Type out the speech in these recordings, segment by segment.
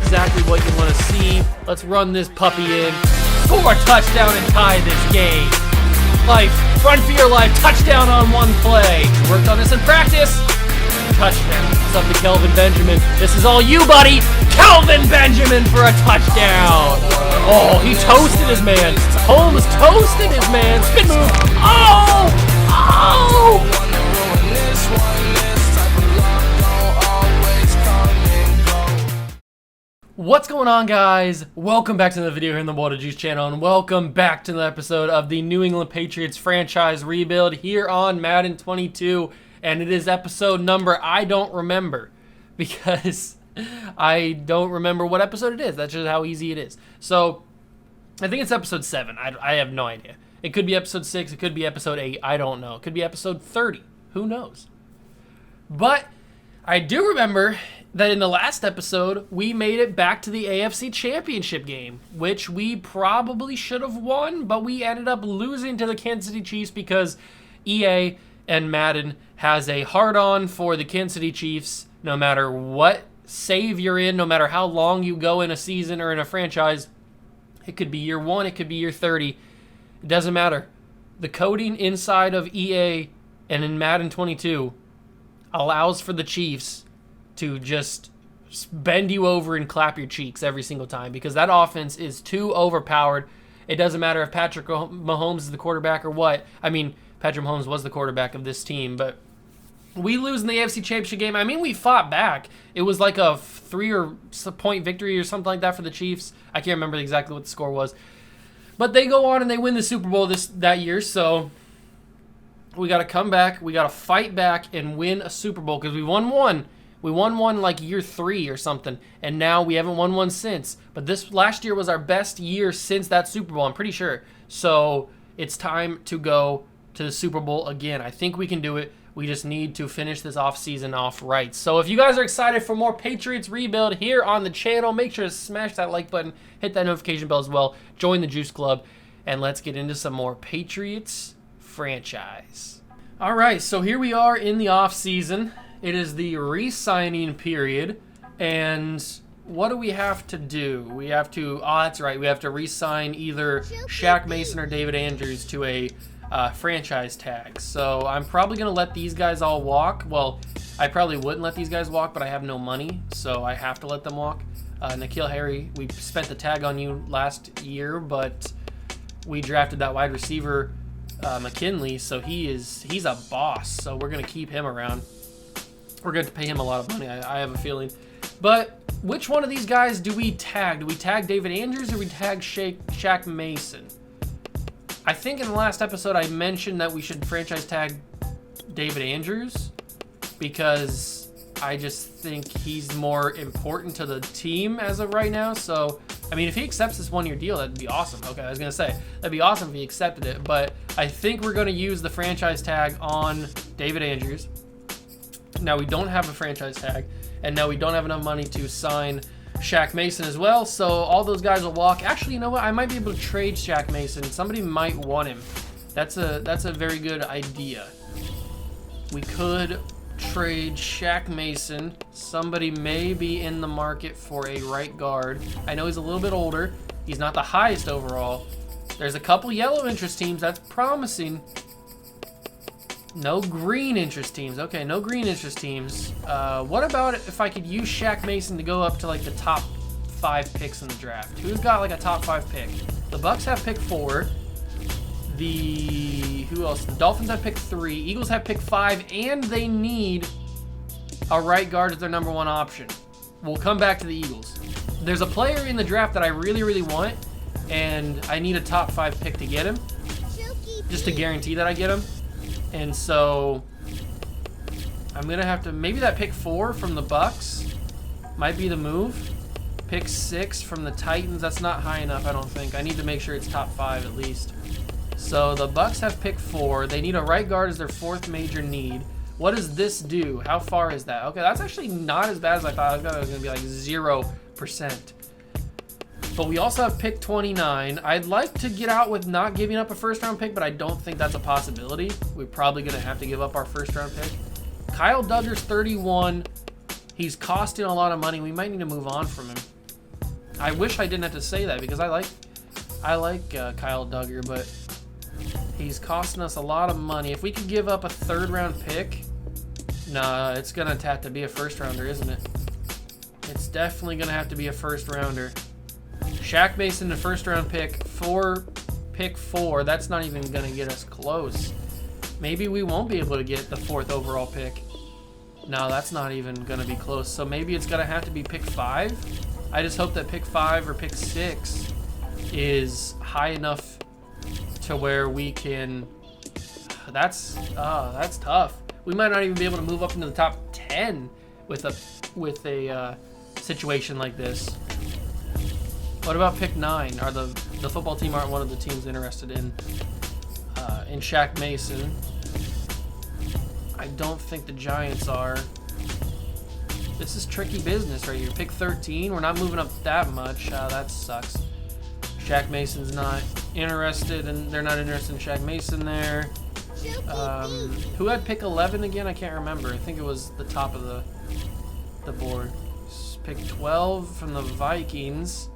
exactly what you want to see. Let's run this puppy in. Score a touchdown and tie this game. Life, run for your life, touchdown on one play. Worked on this in practice. Touchdown. It's up to Kelvin Benjamin. This is all you, buddy. Kelvin Benjamin for a touchdown. Oh, he toasted his man. Holmes toasted his man. Spin move. Oh! Oh! What's going on, guys? Welcome back to the video here in the Water Juice channel, and welcome back to the episode of the New England Patriots franchise rebuild here on Madden 22. And it is episode number I don't remember because I don't remember what episode it is. That's just how easy it is. So I think it's episode 7. I have no idea. It could be episode 6. It could be episode 8. I don't know. It could be episode 30. Who knows? But I do remember that in the last episode, we made it back to the AFC Championship game, which we probably should have won, but we ended up losing to the Kansas City Chiefs because EA and Madden has a hard-on for the Kansas City Chiefs. No matter what save you're in, no matter how long you go in a season or in a franchise, it could be year 1, it could be year 30. It doesn't matter. The coding inside of EA and in Madden 22 allows for the Chiefs to just bend you over and clap your cheeks every single time because that offense is too overpowered. It doesn't matter if Patrick Mahomes is the quarterback or what. I mean, Patrick Mahomes was the quarterback of this team, but we lose in the AFC Championship game. I mean, we fought back. It was like a 3-point victory or something like that for the Chiefs. I can't remember exactly what the score was. But they go on and they win the Super Bowl that year, so we got to come back. We got to fight back and win a Super Bowl because we won one. We won one like year 3 or something, and now we haven't won one since. But this last year was our best year since that Super Bowl, I'm pretty sure. So it's time to go to the Super Bowl again. I think we can do it. We just need to finish this offseason off right. So if you guys are excited for more Patriots rebuild here on the channel, make sure to smash that like button, hit that notification bell as well, join the Juice Club, and let's get into some more Patriots franchise. All right, so here we are in the offseason. It is the re-signing period, and what do we have to do? We have to, that's right, we have to re-sign either Shaq Mason or David Andrews to a franchise tag. So I'm probably going to let these guys all walk. Well, I probably wouldn't let these guys walk, but I have no money, so I have to let them walk. N'Keal Harry, we spent the tag on you last year, but we drafted that wide receiver, McKinley, so he's a boss, so we're going to keep him around. We're going to pay him a lot of money, I have a feeling. But which one of these guys do we tag? Do we tag David Andrews or we tag Shaq Mason? I think in the last episode I mentioned that we should franchise tag David Andrews because I just think he's more important to the team as of right now. So, I mean, if he accepts this one-year deal, that'd be awesome. Okay, I was going to say, that'd be awesome if he accepted it. But I think we're going to use the franchise tag on David Andrews. Now we don't have a franchise tag, and now we don't have enough money to sign Shaq Mason as well, so all those guys will walk. Actually, you know what? I might be able to trade Shaq Mason. Somebody might want him. That's a very good idea. We could trade Shaq Mason. Somebody may be in the market for a right guard. I know he's a little bit older. He's not the highest overall. There's a couple yellow interest teams. That's promising. No green interest teams. Okay, no green interest teams. What about if I could use Shaq Mason to go up to like the top 5 picks in the draft? Who's got like a top 5 pick? The Bucks have pick 4. Who else? The Dolphins have pick 3. Eagles have pick 5, and they need a right guard as their number 1 option. We'll come back to the Eagles. There's a player in the draft that I really, really want, and I need a top 5 pick to get him, just to guarantee that I get him. And so I'm going to have to, maybe that pick 4 from the Bucks might be the move. Pick 6 from the Titans, that's not high enough, I don't think. I need to make sure it's top 5 at least. So the Bucks have pick 4. They need a right guard as their 4th major need. What does this do? How far is that? Okay, that's actually not as bad as I thought. I thought it was going to be like 0%. But we also have pick 29. I'd like to get out with not giving up a first-round pick, but I don't think that's a possibility. We're probably going to have to give up our first-round pick. Kyle Duggar's 31. He's costing a lot of money. We might need to move on from him. I wish I didn't have to say that because I like Kyle Duggar, but he's costing us a lot of money. If we could give up a 3rd round pick, nah, it's gonna have to be a 1st rounder, isn't it? It's definitely gonna have to be a 1st rounder. Shaq Mason, the 1st round pick, pick 4. That's not even gonna get us close. Maybe we won't be able to get the 4th overall pick. No, that's not even gonna be close. So maybe it's gonna have to be pick 5. I just hope that pick 5 or pick 6 is high enough to where we can. That's tough. We might not even be able to move up into the top 10 with a situation like this. What about pick 9? Are the football team aren't one of the teams interested in Shaq Mason? I don't think the Giants are. This is tricky business right here. Pick 13. We're not moving up that much. That sucks. Shaq Mason's not interested, and they're not interested in Shaq Mason there. Who had pick 11 again? I can't remember. I think it was the top of the board. Pick 12 from the Vikings.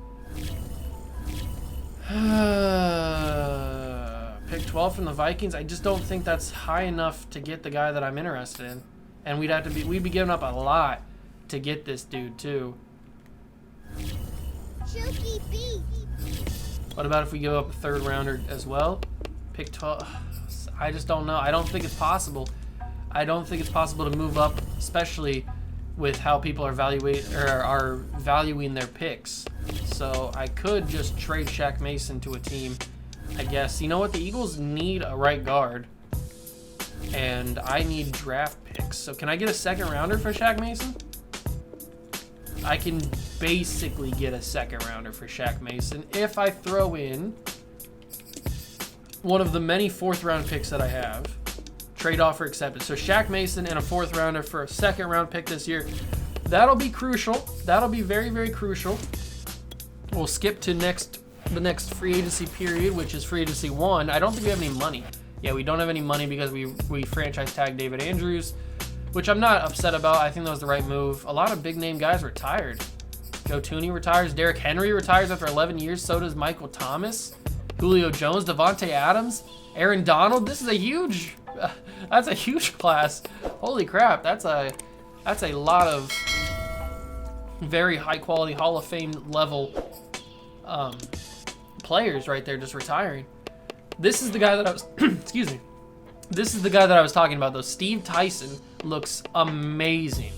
Pick 12 from the Vikings. I just don't think that's high enough to get the guy that I'm interested in. And we'd be giving up a lot to get this dude too. What about if we give up a 3rd rounder as well? Pick 12. I just don't know. I don't think it's possible. I don't think it's possible to move up, especially with how people are valuing their picks. So I could just trade Shaq Mason to a team, I guess. You know what? The Eagles need a right guard, and I need draft picks. So can I get a 2nd rounder for Shaq Mason? I can basically get a 2nd rounder for Shaq Mason if I throw in one of the many 4th round picks that I have. Trade offer accepted. So Shaq Mason and a 4th rounder for a 2nd round pick this year. That'll be crucial. That'll be very, very crucial. We'll skip to the next free agency period, which is free agency 1. I don't think we have any money. Yeah, we don't have any money because we franchise tagged David Andrews, which I'm not upset about. I think that was the right move. A lot of big name guys retired. Joe Tooney retires. Derrick Henry retires after 11 years. So does Michael Thomas. Julio Jones, Devontae Adams, Aaron Donald. This is a huge, that's a huge class. Holy crap, that's a lot of very high quality Hall of Fame level players right there just retiring. This is the guy that I was, excuse me. This is the guy that I was talking about though. Steve Tyson looks amazing.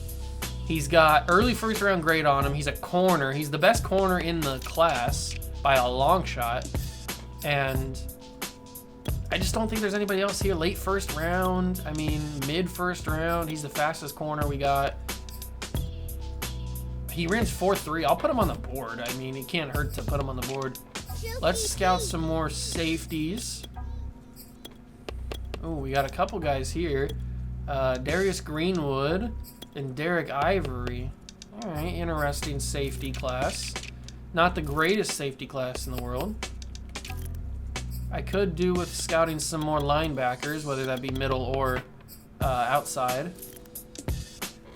He's got early 1st round grade on him. He's a corner. He's the best corner in the class by a long shot. And I just don't think there's anybody else here. Late 1st round. I mean, mid 1st round. He's the fastest corner we got. He runs 4.3. I'll put him on the board. I mean, it can't hurt to put him on the board. Let's scout some more safeties. Oh, we got a couple guys here. Darius Greenwood and Derek Ivory. All right, interesting safety class. Not the greatest safety class in the world. I could do with scouting some more linebackers, whether that be middle or outside.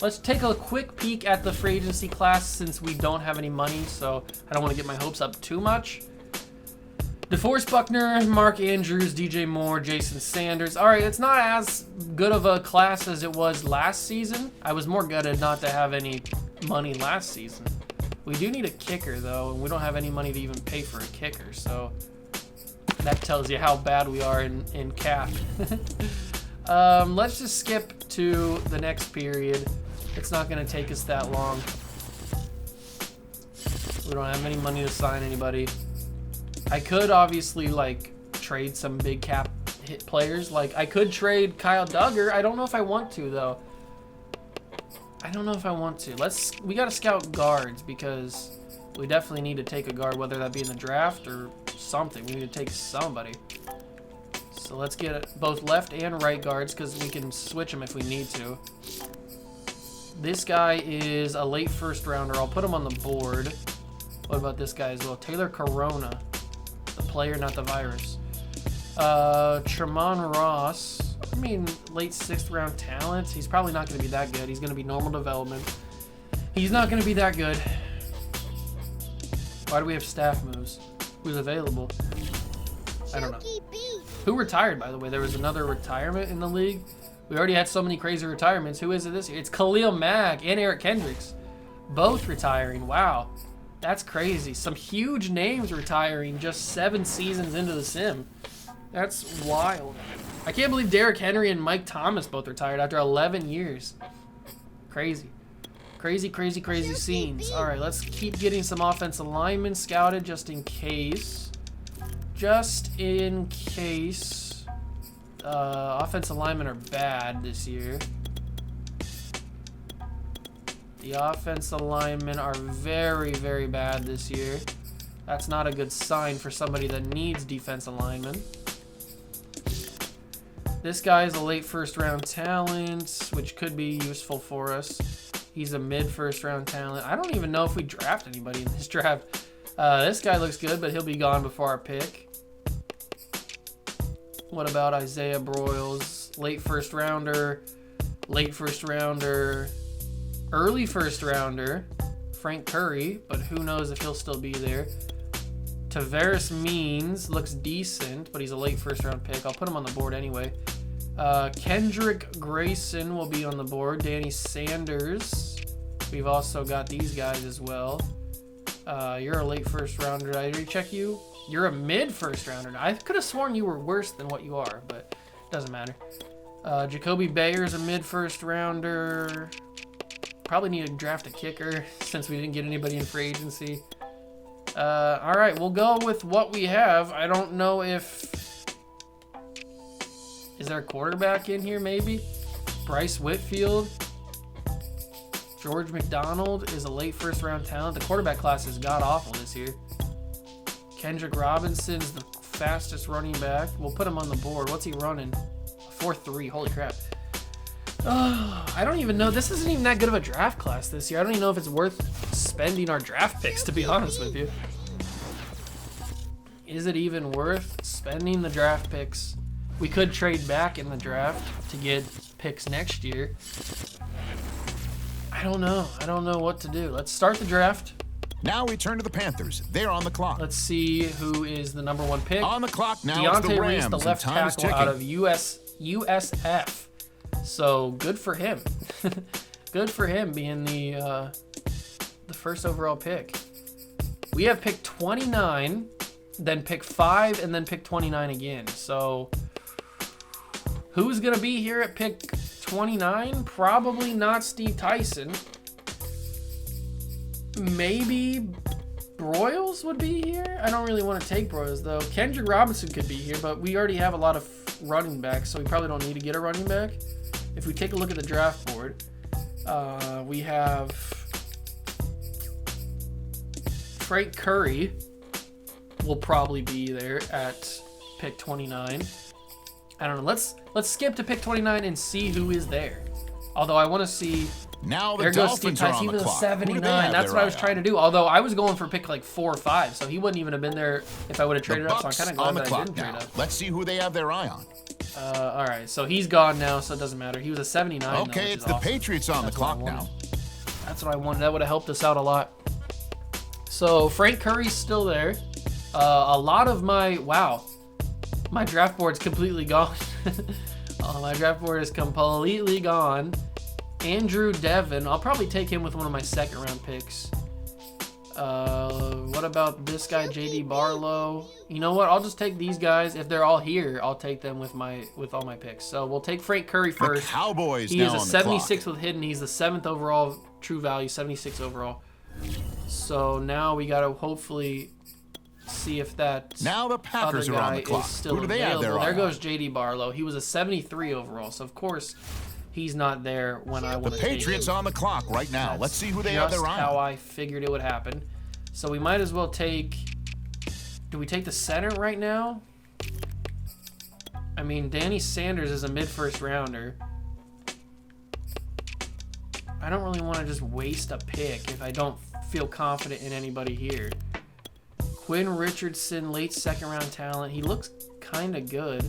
Let's take a quick peek at the free agency class since we don't have any money, so I don't want to get my hopes up too much. DeForest Buckner, Mark Andrews, DJ Moore, Jason Sanders. All right, it's not as good of a class as it was last season. I was more gutted not to have any money last season. We do need a kicker, though, and we don't have any money to even pay for a kicker, so that tells you how bad we are in cap. Let's just skip to the next period. It's not going to take us that long. We don't have any money to sign anybody. I could obviously like trade some big cap hit players. Like I could trade Kyle Duggar. I don't know if I want to though. I don't know if I want to. We got to scout guards because we definitely need to take a guard, whether that be in the draft or something. We need to take somebody. So let's get both left and right guards because we can switch them if we need to. This guy is a late 1st rounder. I'll put him on the board. What about this guy as well? Taylor Corona. The player, not the virus. Tremont Ross. I mean, late 6th round talent. He's probably not going to be that good. He's going to be normal development. He's not going to be that good. Why do we have staff moves? Who's available? I don't know. Who retired, by the way? There was another retirement in the league. We already had so many crazy retirements. Who is it this year? It's Khalil Mack and Eric Kendricks. Both retiring. Wow. That's crazy. Some huge names retiring just 7 seasons into the sim. That's wild. I can't believe Derrick Henry and Mike Thomas both retired after 11 years. Crazy. Crazy, crazy, crazy scenes. All right, let's keep getting some offensive linemen scouted just in case. Just in case. Offensive linemen are bad this year. The offensive linemen are very, very bad this year. That's not a good sign for somebody that needs defensive linemen. This guy is a late first round talent, which could be useful for us. He's a mid first round talent. I don't even know if we draft anybody in this draft. This guy looks good, but he'll be gone before our pick. What about Isaiah Broyles? Late first rounder, early first rounder, Frank Curry, but who knows if he'll still be there. Tavares Means looks decent, but he's a late first round pick. I'll put him on the board anyway. Kendrick Grayson will be on the board. Danny Sanders. We've also got these guys as well. You're a late first rounder. Did I already check you? You're a mid first rounder. I could have sworn you were worse than what you are, but it doesn't matter. Jacoby Bayer is a mid first rounder. Probably need to draft a kicker since we didn't get anybody in free agency. All right, we'll go with what we have. I don't know if... Is there a quarterback in here, maybe? Bryce Whitfield. George McDonald is a late first round talent. The quarterback class is god-awful this year. Kendrick Robinson's the fastest running back. We'll put him on the board. What's he running? 4.3. Holy crap. I don't even know. This isn't even that good of a draft class this year. I don't even know if it's worth spending our draft picks, to be honest with you. Is it even worth spending the draft picks? We could trade back in the draft to get picks next year. I don't know. I don't know what to do. Let's start the draft. Now we turn to the Panthers. They're on the clock. Let's see who is the number 1 pick. On the clock now. Deontay Reese, the Rams, left tackle out of USF. So good for him. Good for him being the first overall pick. We have pick 29, then pick 5, and then pick 29 again. So who's gonna be here at pick 29? Probably not Steve Tyson. Maybe Broyles would be here. I don't really want to take Broyles though. Kendrick Robinson could be here, but we already have a lot of running backs, so we probably don't need to get a running back. If we take a look at the draft board, we have Frank Curry will probably be there at pick 29. I don't know. Let's skip to pick 29 and see who is there. Although I want to see. Now the There goes Steve Dolphins are Tyson. on He the was a clock. 79. That's what I was trying to do. Although I was going for pick like 4 or 5, so he wouldn't even have been there if I would have traded up. So I'm kind of glad that I didn't trade up. Let's see who they have their eye on. All right, so he's gone now, so it doesn't matter. He was a 79. Okay, though, it's the awesome. Patriots on the clock now. That's what I wanted. That would have helped us out a lot. So Frank Curry's still there. A lot of my draft board's completely gone. My draft board is completely gone. Andrew Devin, I'll probably take him with one of my second round picks. What about this guy, JD Barlow? You know what? I'll just take these guys. If they're all here, I'll take them with all my picks. So we'll take Frank Curry first. The Cowboys He now is a on the 76 clock. with hidden. He's the 7th overall true value, 76 overall. So now we got to hopefully see if that Now the other Packers are on guy the clock. is still Who do they have their available. eye There on? goes JD Barlow. He was a 73 overall, so of course he's not there when I want The to take Patriots him. on the clock right now. That's Let's see who they have their eye just how on. I figured it would happen. So we might as well take... Do we take the center right now? I mean, Danny Sanders is a mid-first rounder. I don't really want to just waste a pick if I don't feel confident in anybody here. Quinn Richardson, late second-round talent. He looks kind of good,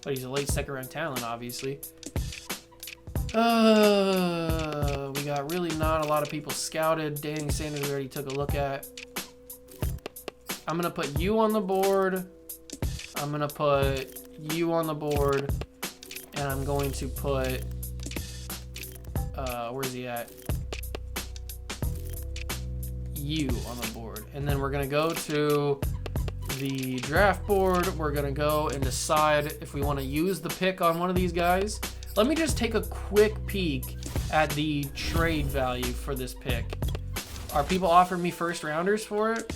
but he's a late second-round talent, obviously. We got really not a lot of people scouted. Danny Sanders we already took a look at. I'm gonna put you on the board. I'm gonna put you on the board, and I'm going to put. Where's he at? You on the board, and then we're gonna go to the draft board. We're gonna go and decide if we want to use the pick on one of these guys. Let me just take a quick peek at the trade value for this pick. Are people offering me first rounders for it?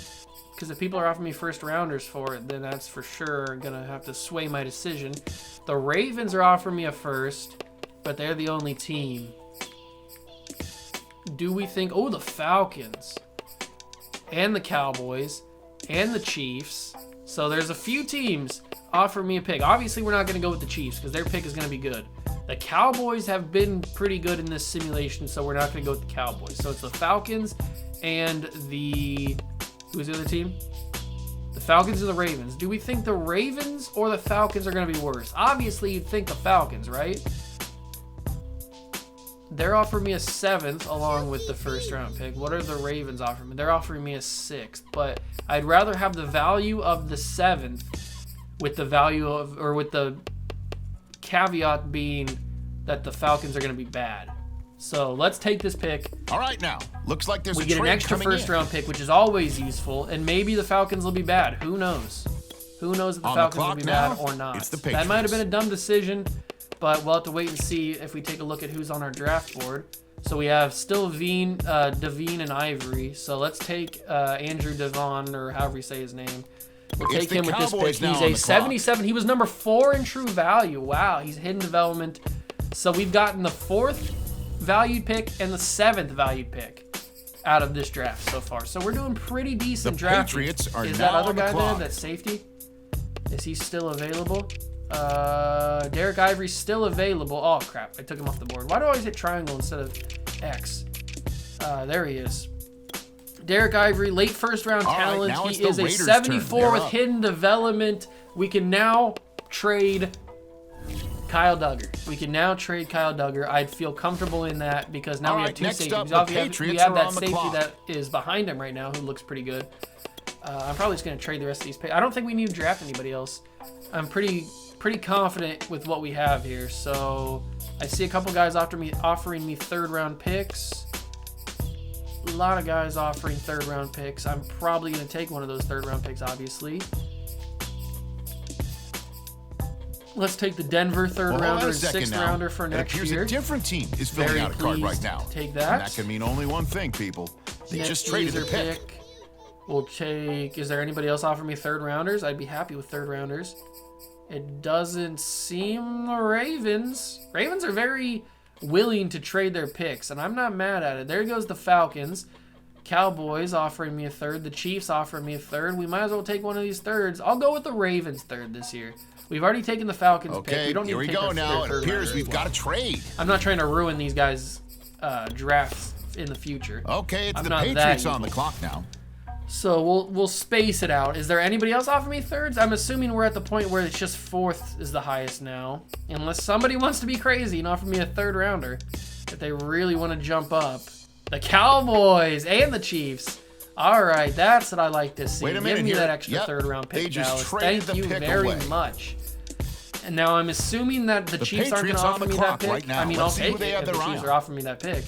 Because if people are offering me first rounders for it, then that's for sure gonna have to sway my decision. The Ravens are offering me a first, but they're the only team. Do we think, oh, the Falcons and the Cowboys and the Chiefs. So there's a few teams offering me a pick. Obviously, we're not going to go with the Chiefs because their pick is going to be good. The Cowboys have been pretty good in this simulation, so we're not going to go with the Cowboys. So it's the Falcons and the... Who's the other team? The Falcons and the Ravens. Do we think the Ravens or the Falcons are going to be worse? Obviously, you'd think the Falcons, right? They're offering me a 7th along with the first round pick. What are the Ravens offering me? They're offering me a 6th, but I'd rather have the value of the 7th with the value of, or with the caveat being that the Falcons are going to be bad. So let's take this pick. All right, now looks like there's we a get an trade extra coming first in. round pick, which is always useful, and maybe the Falcons will be bad. Who knows? Who knows if the On the Falcons will clock be now, bad or not? it's the That might have been a Patriots. dumb decision, but we'll have to wait and see if we take a look at who's on our draft board. So we have still Devine and Ivory. So let's take Andrew Devon, or however you say his name. We'll It's take the him with this Cowboys pick. now He's on a the clock. 77. He was number 4 in true value. Wow, he's hidden development. So we've gotten the 4th valued pick and the 7th valued pick out of this draft so far. So we're doing pretty decent The drafting. Patriots are Is now that other on the guy there, clock. that safety? Is he still available? Derek Ivory's still available. Oh crap, I took him off the board. Why do I always hit triangle instead of X? There he is. Derek Ivory, late first round All right, talent. now it's He the is a Raiders' 74 turn. with They're up. hidden development. We can now trade Kyle Duggar. We can now trade Kyle Duggar. I'd feel comfortable in that because now All we have right, 2 next safeties. up, We the have Patriots are that on the safety clock. that is behind him right now who looks pretty good. I'm probably just going to trade the rest of these picks. I don't think we need to draft anybody else. I'm pretty confident with what we have here. So I see a couple guys offering me 3rd round picks. A lot of guys offering 3rd round picks. I'm probably going to take one of those 3rd round picks, obviously. Let's take the Denver 3rd Well, hold on rounder a and second 6th now. rounder for It next appears year. a different team is filling Very out a card right pleased now. to take And that. that can mean only one thing, people. They Next just traded the user pick. We'll take. Is there anybody else offering me 3rd rounders? I'd be happy with 3rd rounders. It doesn't seem the Ravens. Ravens are very willing to trade their picks, and I'm not mad at it. There goes the Falcons. Cowboys offering me a 3rd. The Chiefs offering me a 3rd. We might as well take one of these 3rds. I'll go with the Ravens 3rd this year. We've already taken the Falcons pick. Okay, We don't need here we to take go their now. It 3rd appears rounder we've as got well. a trade. I'm not trying to ruin these guys' drafts in the future. Okay, it's I'm the not that Patriots on the evil. clock now. So we'll space it out. Is there anybody else offering me 3rds? I'm assuming we're at the point where it's just 4th is the highest now. Unless somebody wants to be crazy and offer me a 3rd rounder. If they really want to jump up. The Cowboys and the Chiefs. All right, that's what I like to see. Wait a Give minute me here. that extra Yep, 3rd round pick, they just Dallas. traded Thank the you pick very away. much. And now I'm assuming that the Chiefs aren't going Patriots to on offer the me clock that pick. right now. I mean, Let's I'll see take who they it have if the their eye Chiefs on. are offering me that pick.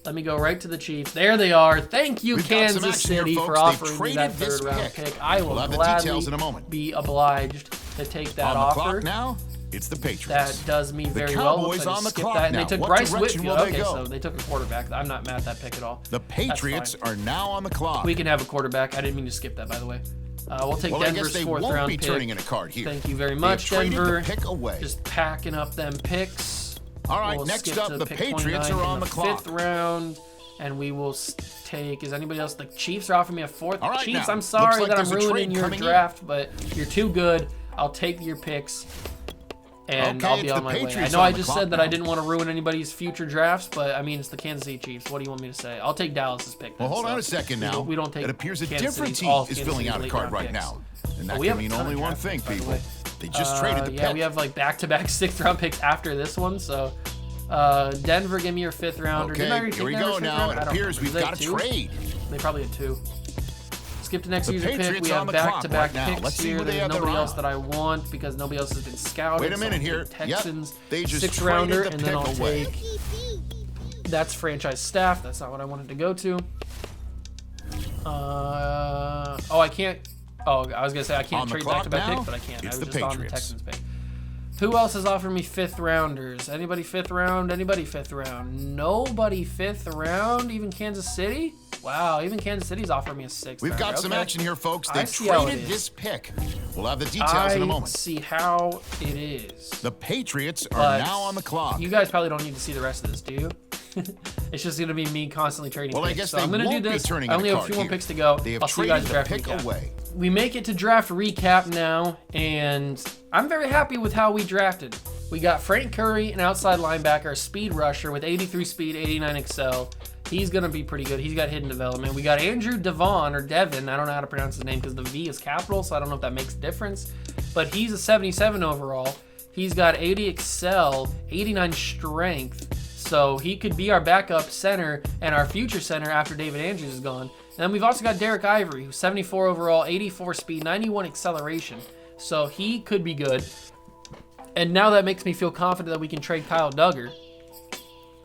Let me go right to the Chiefs. There they are. Thank you, We've got some Kansas action here, City, folks. for They've offering me that traded this 3rd round pick. pick. I will We'll have the gladly details in a moment. be obliged to take that On the offer. clock now, it's the Patriots. That does me very well. Cowboys Looks like on I the skipped clock that. And now. they took What Bryce direction Whitfield. will they Okay, go? so they took a quarterback. I'm not mad at that pick at all. The Patriots are now on the clock. We can have a quarterback. I didn't mean to skip that, by the way. We'll take Well, I guess Denver's they 4th won't round be pick. turning in a card here. Thank you very They have much, traded Denver. the pick away. Just packing up them picks. All right, We'll next skip up, to the pick Patriots 29 are in on the clock. 5th round, and we will take. Is anybody else? The Chiefs are offering me a 4th. All right, Chiefs, now, I'm sorry looks like that I'm there's a ruining trade your coming in. draft, but you're too good. I'll take your picks, and Okay, I'll be it's on the my way. I Patriots know on I the just clock said that I now. didn't want to ruin anybody's future drafts, but I mean it's the Kansas City Chiefs. What do you want me to say? I'll take Dallas's pick. Well, then, hold so on a second now. We don't take. It appears a Kansas different City's- all team is Kansas filling City's out a late card round right picks. now. And that We have can a mean ton of only one draft thing, picks, by the people. way. They just traded the Yeah, pick. we have like back-to-back 6th round picks after this one. So, Denver, give me your 5th rounder. Didn't I Okay, already here we take go Denver's 5th now. round? It I don't appears remember. we've Did they got a have 2? trade. They probably had 2. Let's skip to next The user pick. Patriots We have on the clock back-to-back right now. picks Let's see here. who they There's have nobody their else eye that I want because nobody else has been scouted. Wait a minute so I'll here. take Texans, Yep. They just 6th rounder, traded the and then pick I'll away. take. That's franchise staff. That's not what I wanted to go to. Oh, I can't. Oh, I was gonna say I can't On the trade clock back-to-back now, picks, but I can't. I it's was the just on the Patriots. Texans pick. Who else has offered me 5th rounders? Anybody 5th round? Anybody 5th round? Nobody 5th round? Even Kansas City? Wow, even Kansas City's offered me a 6th We've rounder. got some Okay. action here, folks. I They've see how it traded is. this pick. We'll have the details in a I moment. see how it is. The Patriots are But now on the clock. You guys probably don't need to see the rest of this, do you? It's just going to be me constantly trading Well, picks. I guess So they I'm going to do won't be this. turning I in only a have a card few more here. picks to go. They have I'll see you guys traded the draft pick recap. away. We make it to draft recap now, and I'm very happy with how we drafted. We got Frank Curry, an outside linebacker, a speed rusher with 83 speed, 89 excel. He's going to be pretty good. He's got hidden development. We got Andrew Devon, or Devin. I don't know how to pronounce his name because the V is capital, so I don't know if that makes a difference. But he's a 77 overall. He's got 80 excel, 89 strength. So he could be our backup center and our future center after David Andrews is gone. And then we've also got Derek Ivory, who's 74 overall, 84 speed, 91 acceleration. So he could be good. And now that makes me feel confident that we can trade Kyle Duggar.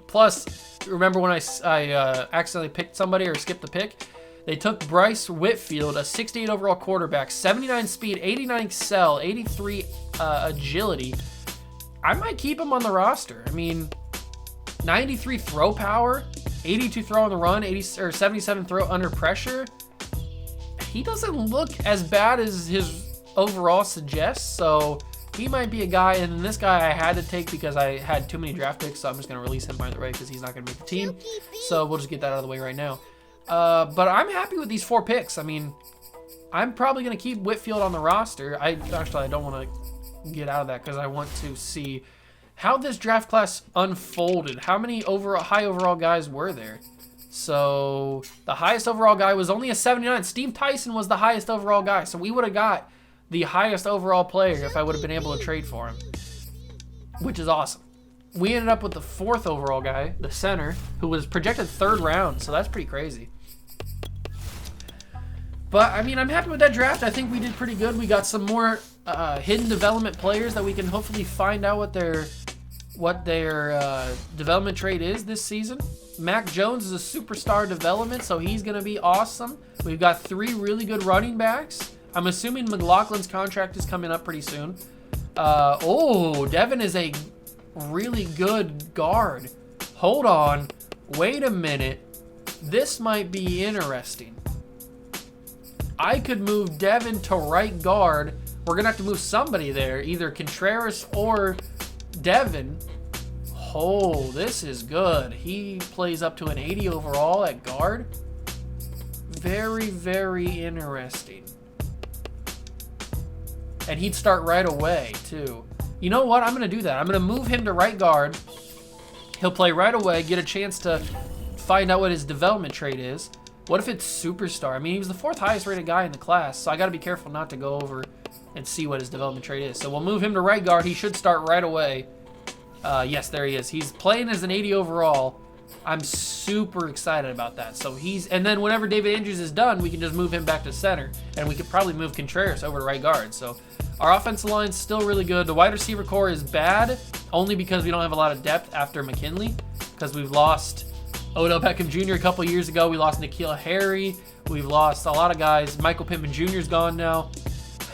Plus, remember when I accidentally picked somebody or skipped the pick? They took Bryce Whitfield, a 68 overall quarterback, 79 speed, 89 excel, 83 agility. I might keep him on the roster. I mean, 93 throw power, 82 throw on the run, 77 throw under pressure. He doesn't look as bad as his overall suggests, so he might be a guy. And this guy I had to take because I had too many draft picks, so I'm just going to release him by the way because he's not going to make the team. So we'll just get that out of the way right now. But I'm happy with these 4 picks. I mean, I'm probably going to keep Whitfield on the roster. I don't want to get out of that because I want to see how this draft class unfolded. How many high overall guys were there? So the highest overall guy was only a 79. Steve Tyson was the highest overall guy. So we would have got the highest overall player if I would have been able to trade for him, which is awesome. We ended up with the 4th overall guy, the center, who was projected 3rd round. So that's pretty crazy. But, I mean, I'm happy with that draft. I think we did pretty good. We got some more hidden development players that we can hopefully find out what their development trait is this season. Mac Jones is a superstar development, so he's going to be awesome. We've got 3 really good running backs. I'm assuming McLaughlin's contract is coming up pretty soon. Devin is a really good guard. Hold on. Wait a minute. This might be interesting. I could move Devin to right guard. We're going to have to move somebody there, either Contreras or Devin. Oh, this is good. He plays up to an 80 overall at guard. Very, very interesting. And he'd start right away, too. You know what? I'm going to do that. I'm going to move him to right guard. He'll play right away, get a chance to find out what his development trait is. What if it's superstar? I mean, he was the 4th highest rated guy in the class, so I got to be careful not to go over and see what his development trait is. So we'll move him to right guard. He should start right away. Yes, there he is. He's playing as an 80 overall. I'm super excited about that. So and then whenever David Andrews is done, we can just move him back to center, and we could probably move Contreras over to right guard. So our offensive line's still really good. The wide receiver core is bad, only because we don't have a lot of depth after McKinley, because we've lost Odell Beckham Jr. a couple years ago. We lost N'Keal Harry. We've lost a lot of guys. Michael Pittman Jr. is gone now.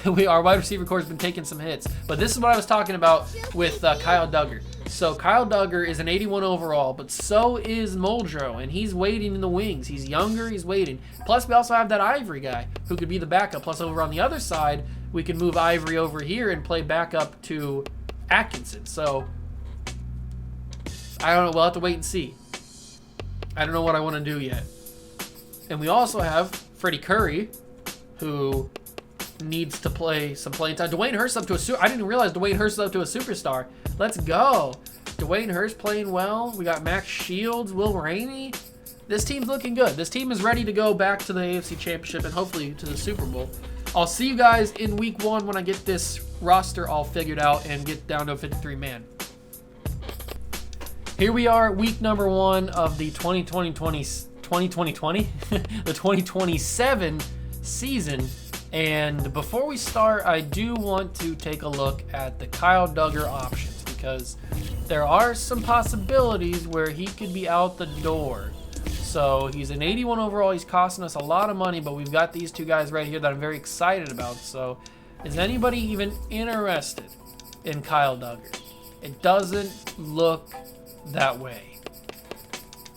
Our wide receiver core has been taking some hits. But this is what I was talking about with Kyle Duggar. So Kyle Duggar is an 81 overall, but so is Muldrow, and he's waiting in the wings. He's younger, he's waiting. Plus, we also have that Ivory guy who could be the backup. Plus, over on the other side, we can move Ivory over here and play backup to Atkinson. So, I don't know. We'll have to wait and see. I don't know what I want to do yet. And we also have Freddie Curry, who needs to play some playing time. Dwayne Hurst up to I didn't realize Dwayne Hurst is up to a superstar. Let's go. Dwayne Hurst playing well. We got Max Shields, Will Rainey. This team's looking good. This team is ready to go back to the AFC Championship and hopefully to the Super Bowl. I'll see you guys in week 1 when I get this roster all figured out and get down to a 53-man. Here we are, week number 1 of the 2027 season. And before we start, I do want to take a look at the Kyle Duggar options, because there are some possibilities where he could be out the door. So he's an 81 overall. He's costing us a lot of money, but we've got these two guys right here that I'm very excited about. So is anybody even interested in Kyle Duggar? It doesn't look that way.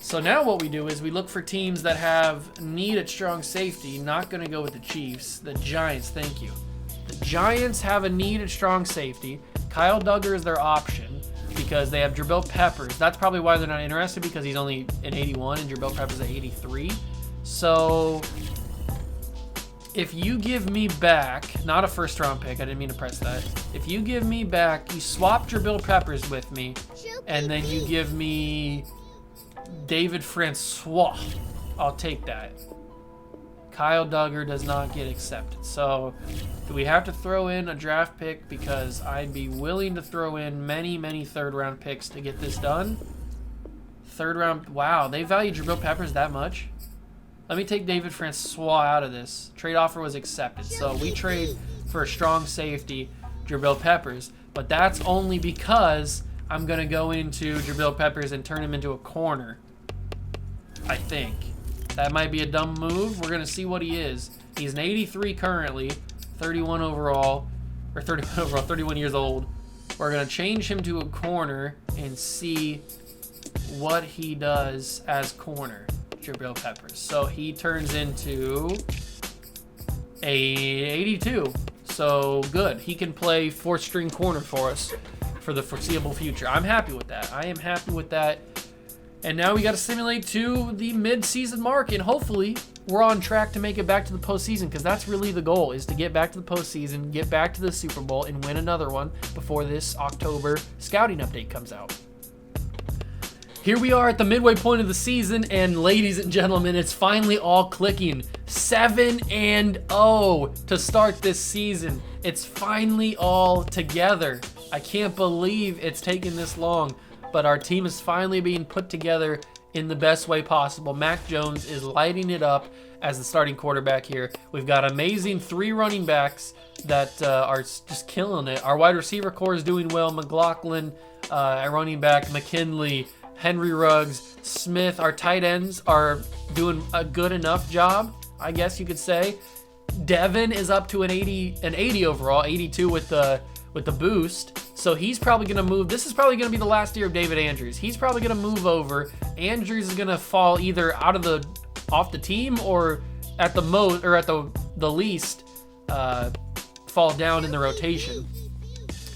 So now what we do is we look for teams that have need at strong safety. Not going to go with the Chiefs. The Giants, thank you. The Giants have a need at strong safety. Kyle Duggar is their option because they have Jabril Peppers. That's probably why they're not interested, because he's only an 81 and Jabril Peppers is an 83. So if you give me back, not a first round pick, I didn't mean to press that. If you give me back, you swap Jabril Peppers with me, and then you give me David Francois, I'll take that. Kyle Duggar does not get accepted. So do we have to throw in a draft pick? Because I'd be willing to throw in many third round picks to get this done. Third round, wow, they value Jabril Peppers that much? Let me take David Francois out of this. Trade offer was accepted. So we trade for a strong safety, Jabril Peppers. But that's only because I'm going to go into Jabril Peppers and turn him into a corner, I think. That might be a dumb move. We're going to see what he is. He's an 83 currently, 31 overall, or 31 overall, 31 years old. We're going to change him to a corner and see what he does as corner, Jabril Peppers. So he turns into a 82. So good. He can play fourth string corner for us for the foreseeable future. I'm happy with that. I am happy with that. And now we got to simulate to the mid-season mark, and hopefully we're on track to make it back to the postseason, because that's really the goal, is to get back to the postseason, get back to the Super Bowl, and win another one before this October scouting update comes out. Here we are at the midway point of the season, and ladies and gentlemen, it's finally all clicking. 7-0 to start this season. It's finally all together. I can't believe it's taken this long, but our team is finally being put together in the best way possible. Mac Jones is lighting it up as the starting quarterback here. We've got amazing 3 running backs that are just killing it. Our wide receiver core is doing well. McLaughlin at running back, McKinley, Henry Ruggs, Smith. Our tight ends are doing a good enough job, I guess you could say. Devin is up to an 80 overall, 82 with the boost. So he's probably going to move. This is probably going to be the last year of David Andrews. He's probably going to move over. Andrews is going to fall either off the team, or at the most, or at the least, fall down in the rotation.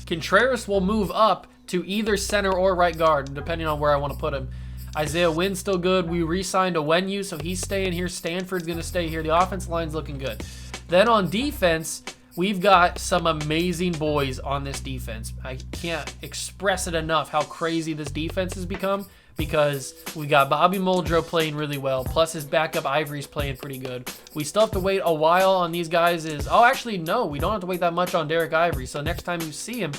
Contreras will move up to either center or right guard, depending on where I want to put him. Isaiah Wynn's still good. We re-signed Onwenu, so he's staying here. Stanford's going to stay here. The offense line's looking good. Then on defense, we've got some amazing boys on this defense. I can't express it enough how crazy this defense has become, because we got Bobby Muldrow playing really well, plus his backup Ivory's playing pretty good. We still have to wait a while on these guys. Actually, no, we don't have to wait that much on Derek Ivory. So next time you see him,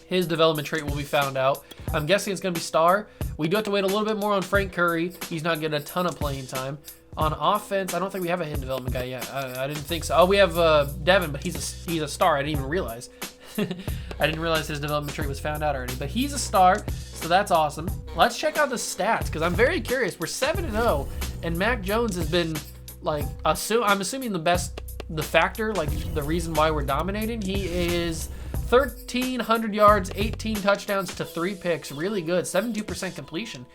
his development trait will be found out. I'm guessing it's going to be star. We do have to wait a little bit more on Frank Curry. He's not getting a ton of playing time. On offense, I don't think we have a hidden development guy yet. I didn't think so. Oh, we have Devin, but he's a star. I didn't even realize. I didn't realize his development trait was found out already. But he's a star, so that's awesome. Let's check out the stats, because I'm very curious. We're 7-0, and Mac Jones has been, like, I'm assuming the factor, like the reason why we're dominating. He is 1,300 yards, 18 touchdowns to 3 picks. Really good. 72% completion.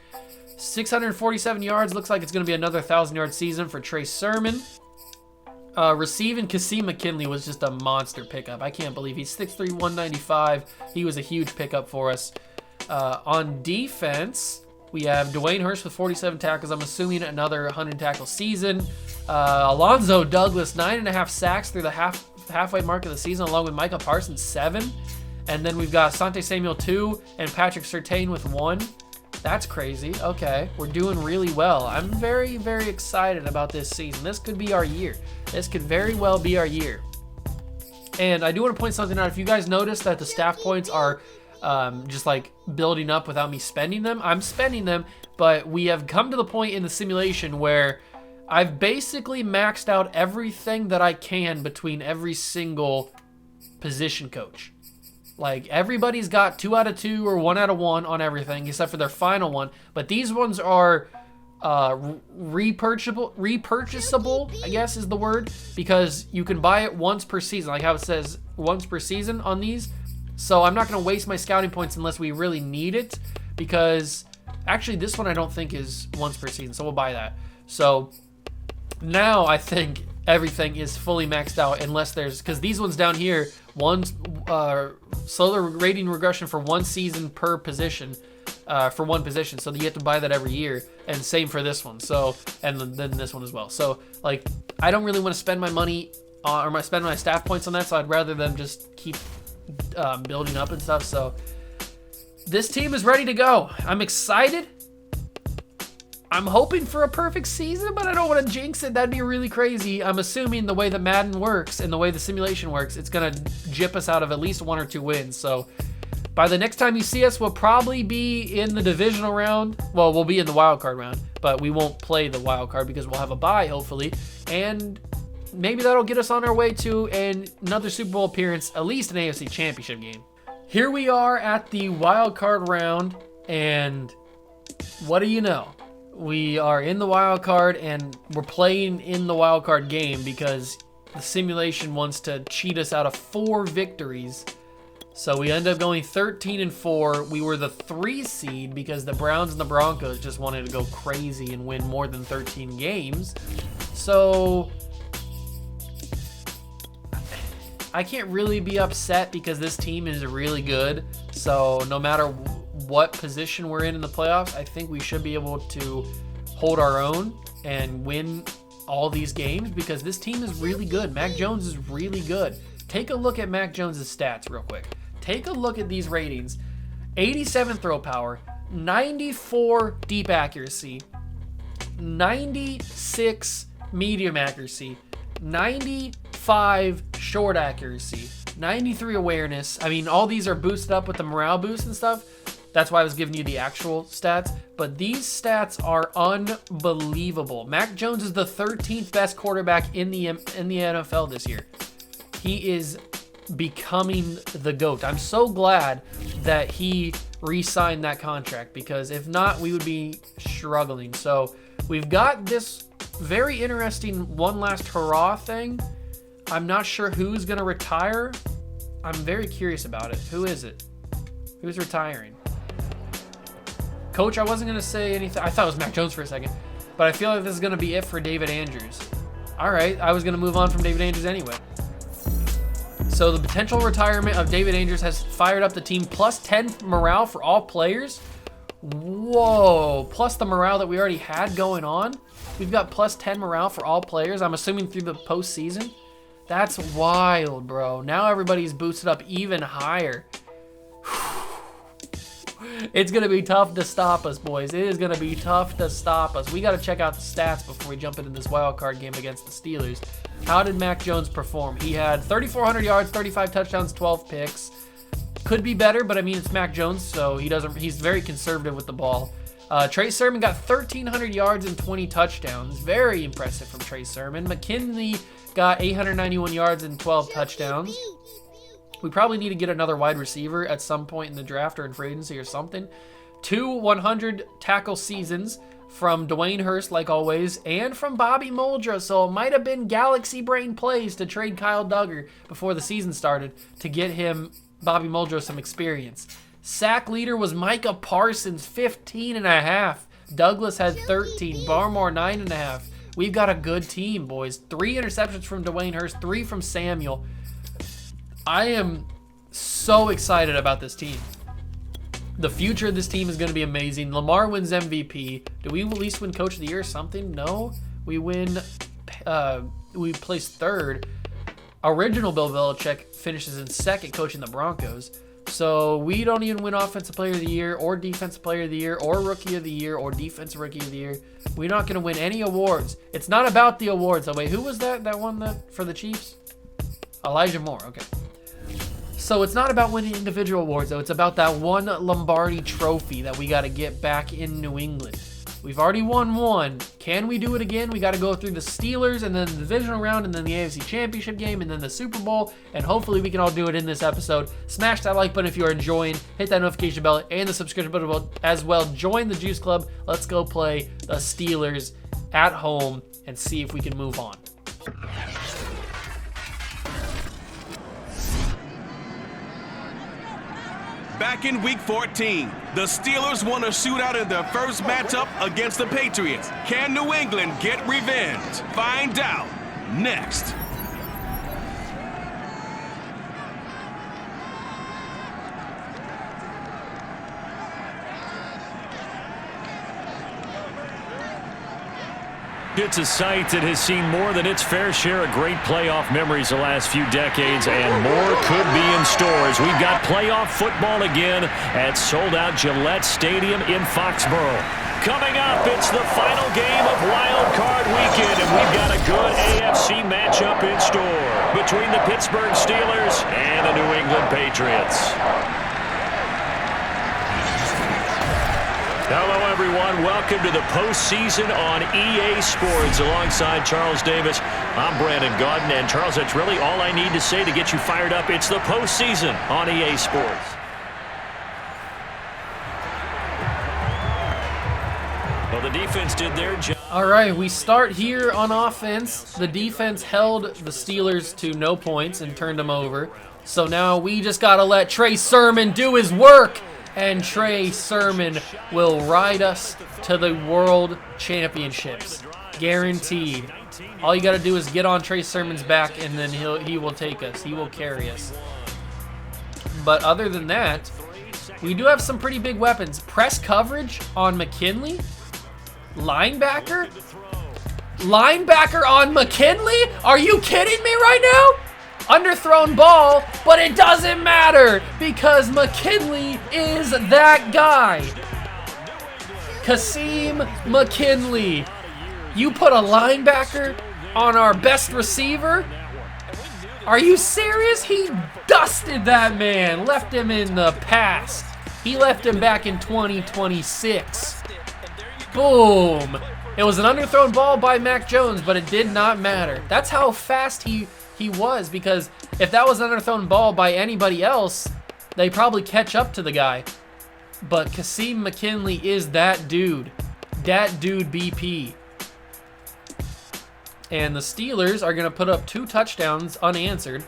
647 yards. Looks like it's going to be another 1,000-yard season for Trey Sermon. Receiving, Kasim McKinley was just a monster pickup. I can't believe he's 6'3", 195. He was a huge pickup for us. On defense, we have Dwayne Hurst with 47 tackles. I'm assuming another 100-tackle season. Alonzo Douglas, 9.5 sacks through the halfway mark of the season, along with Micah Parsons, 7. And then we've got Sante Samuel, 2, and Patrick Surtain with 1. That's crazy. Okay, we're doing really well. I'm very, very excited about this season. This could be our year. This could very well be our year. And I do want to point something out. If you guys notice that the staff points are just like building up without me spending them, I'm spending them, but we have come to the point in the simulation where I've basically maxed out everything that I can between every single position coach. Like, everybody's got 2 out of 2 or 1 out of 1 on everything except for their final one. But these ones are repurchasable, I guess is the word, because you can buy it once per season, like how it says once per season on these. So I'm not going to waste my scouting points unless we really need it, because actually this one I don't think is once per season, so we'll buy that. So now I think everything is fully maxed out, unless there's, because these ones down here, one slower rating regression for 1 season per position, for 1 position, so you have to buy that every year, and same for this one. So, and then this one as well. So like, I don't really want to spend my money on, or spend my staff points on that, so I'd rather them just keep building up and stuff. So this team is ready to go. I'm excited. I'm hoping for a perfect season, but I don't want to jinx it. That'd be really crazy. I'm assuming the way that Madden works and the way the simulation works, it's going to jip us out of at least 1 or 2 wins. So by the next time you see us, we'll probably be in the divisional round. Well, we'll be in the wild card round, but we won't play the wild card because we'll have a bye, hopefully. And maybe that'll get us on our way to another Super Bowl appearance, at least an AFC Championship game. Here we are at the wild card round, and what do you know? We are in the wild card, and we're playing in the wild card game because the simulation wants to cheat us out of 4 victories. So we end up going 13-4. We were the 3 seed because the Browns and the Broncos just wanted to go crazy and win more than 13 games. So I can't really be upset because this team is really good. So no matter what position we're in the playoffs, I think we should be able to hold our own and win all these games because this team is really good. Mac Jones is really good. Take a look at Mac Jones' stats real quick. Take a look at these ratings. 87 throw power, 94 deep accuracy, 96 medium accuracy, 95 short accuracy, 93 awareness. I mean, all these are boosted up with the morale boost and stuff. That's why I was giving you the actual stats. But these stats are unbelievable. Mac Jones is the 13th best quarterback in the NFL this year. He is becoming the GOAT. I'm so glad that he re-signed that contract, because if not, we would be struggling. So we've got this very interesting one last hurrah thing. I'm not sure who's going to retire. I'm very curious about it. Who is it? Who's retiring? Coach, I wasn't going to say anything. I thought it was Mac Jones for a second, but I feel like this is going to be it for David Andrews. All right, I was going to move on from David Andrews anyway. So the potential retirement of David Andrews has fired up the team. Plus 10 morale for all players. Whoa, plus the morale that we already had going on. We've got plus 10 morale for all players, I'm assuming through the postseason. That's wild, bro. Now everybody's boosted up even higher. It's going to be tough to stop us, boys. It is going to be tough to stop us. We got to check out the stats before we jump into this wild card game against the Steelers. How did Mac Jones perform? He had 3,400 yards, 35 touchdowns, 12 picks. Could be better, but I mean, it's Mac Jones, so he's very conservative with the ball. Trey Sermon got 1,300 yards and 20 touchdowns. Very impressive from Trey Sermon. McKinley got 891 yards and 12 touchdowns. We probably need to get another wide receiver at some point in the draft or in free agency or something. 2 100 tackle seasons from Dwayne Hurst, like always, and from Bobby Muldrow. So it might have been galaxy brain plays to trade Kyle Duggar before the season started to get him, Bobby Muldrow, some experience. Sack leader was Micah Parsons, 15.5. Douglas had 13. Barmore, 9.5. We've got a good team, boys. 3 interceptions from Dwayne Hurst, 3 from Samuel. I am so excited about this team. The future of this team is going to be amazing. Lamar wins MVP. Do we at least win Coach of the Year or something? No. We win. We place 3rd. Original Bill Belichick finishes in 2nd coaching the Broncos. So we don't even win Offensive Player of the Year or Defensive Player of the Year or Rookie of the Year or Defensive Rookie of the Year. We're not going to win any awards. It's not about the awards. Oh, wait, who was that one for the Chiefs? Elijah Moore. Okay. So it's not about winning individual awards, though. It's about that one Lombardi trophy that we got to get back in New England. We've already won one. Can we do it again? We got to go through the Steelers and then the divisional round and then the AFC Championship game and then the Super Bowl. And hopefully we can all do it in this episode. Smash that like button if you are enjoying. Hit that notification bell and the subscription button as well. Join the Juice Club. Let's go play the Steelers at home and see if we can move on. Back in Week 14, the Steelers won a shootout in their first matchup against the Patriots. Can New England get revenge? Find out next. It's a site that has seen more than its fair share of great playoff memories the last few decades, and more could be in store as we've got playoff football again at sold-out Gillette Stadium in Foxborough. Coming up, it's the final game of Wild Card Weekend, and we've got a good AFC matchup in store between the Pittsburgh Steelers and the New England Patriots. Hello, everyone. Welcome to the postseason on EA Sports. Alongside Charles Davis, I'm Brandon Gaudin. And, Charles, that's really all I need to say to get you fired up. It's the postseason on EA Sports. Well, the defense did their job. All right, we start here on offense. The defense held the Steelers to no points and turned them over. So now we just got to let Trey Sermon do his work. And Trey Sermon will ride us to the World Championships. Guaranteed. All you got to do is get on Trey Sermon's back, and then he will take us. He will carry us. But other than that, we do have some pretty big weapons. Press coverage on McKinley. Linebacker? Linebacker on McKinley? Are you kidding me right now? Underthrown ball, but it doesn't matter because McKinley is that guy. Kasim McKinley. You put a linebacker on our best receiver? Are you serious? He dusted that man, left him in the past. He left him back in 2026. Boom. It was an underthrown ball by Mac Jones, but it did not matter. That's how fast he was, because if that was an underthrown ball by anybody else, they probably catch up to the guy. But Kasim McKinley is that dude. That dude BP. And the Steelers are going to put up 2 touchdowns unanswered.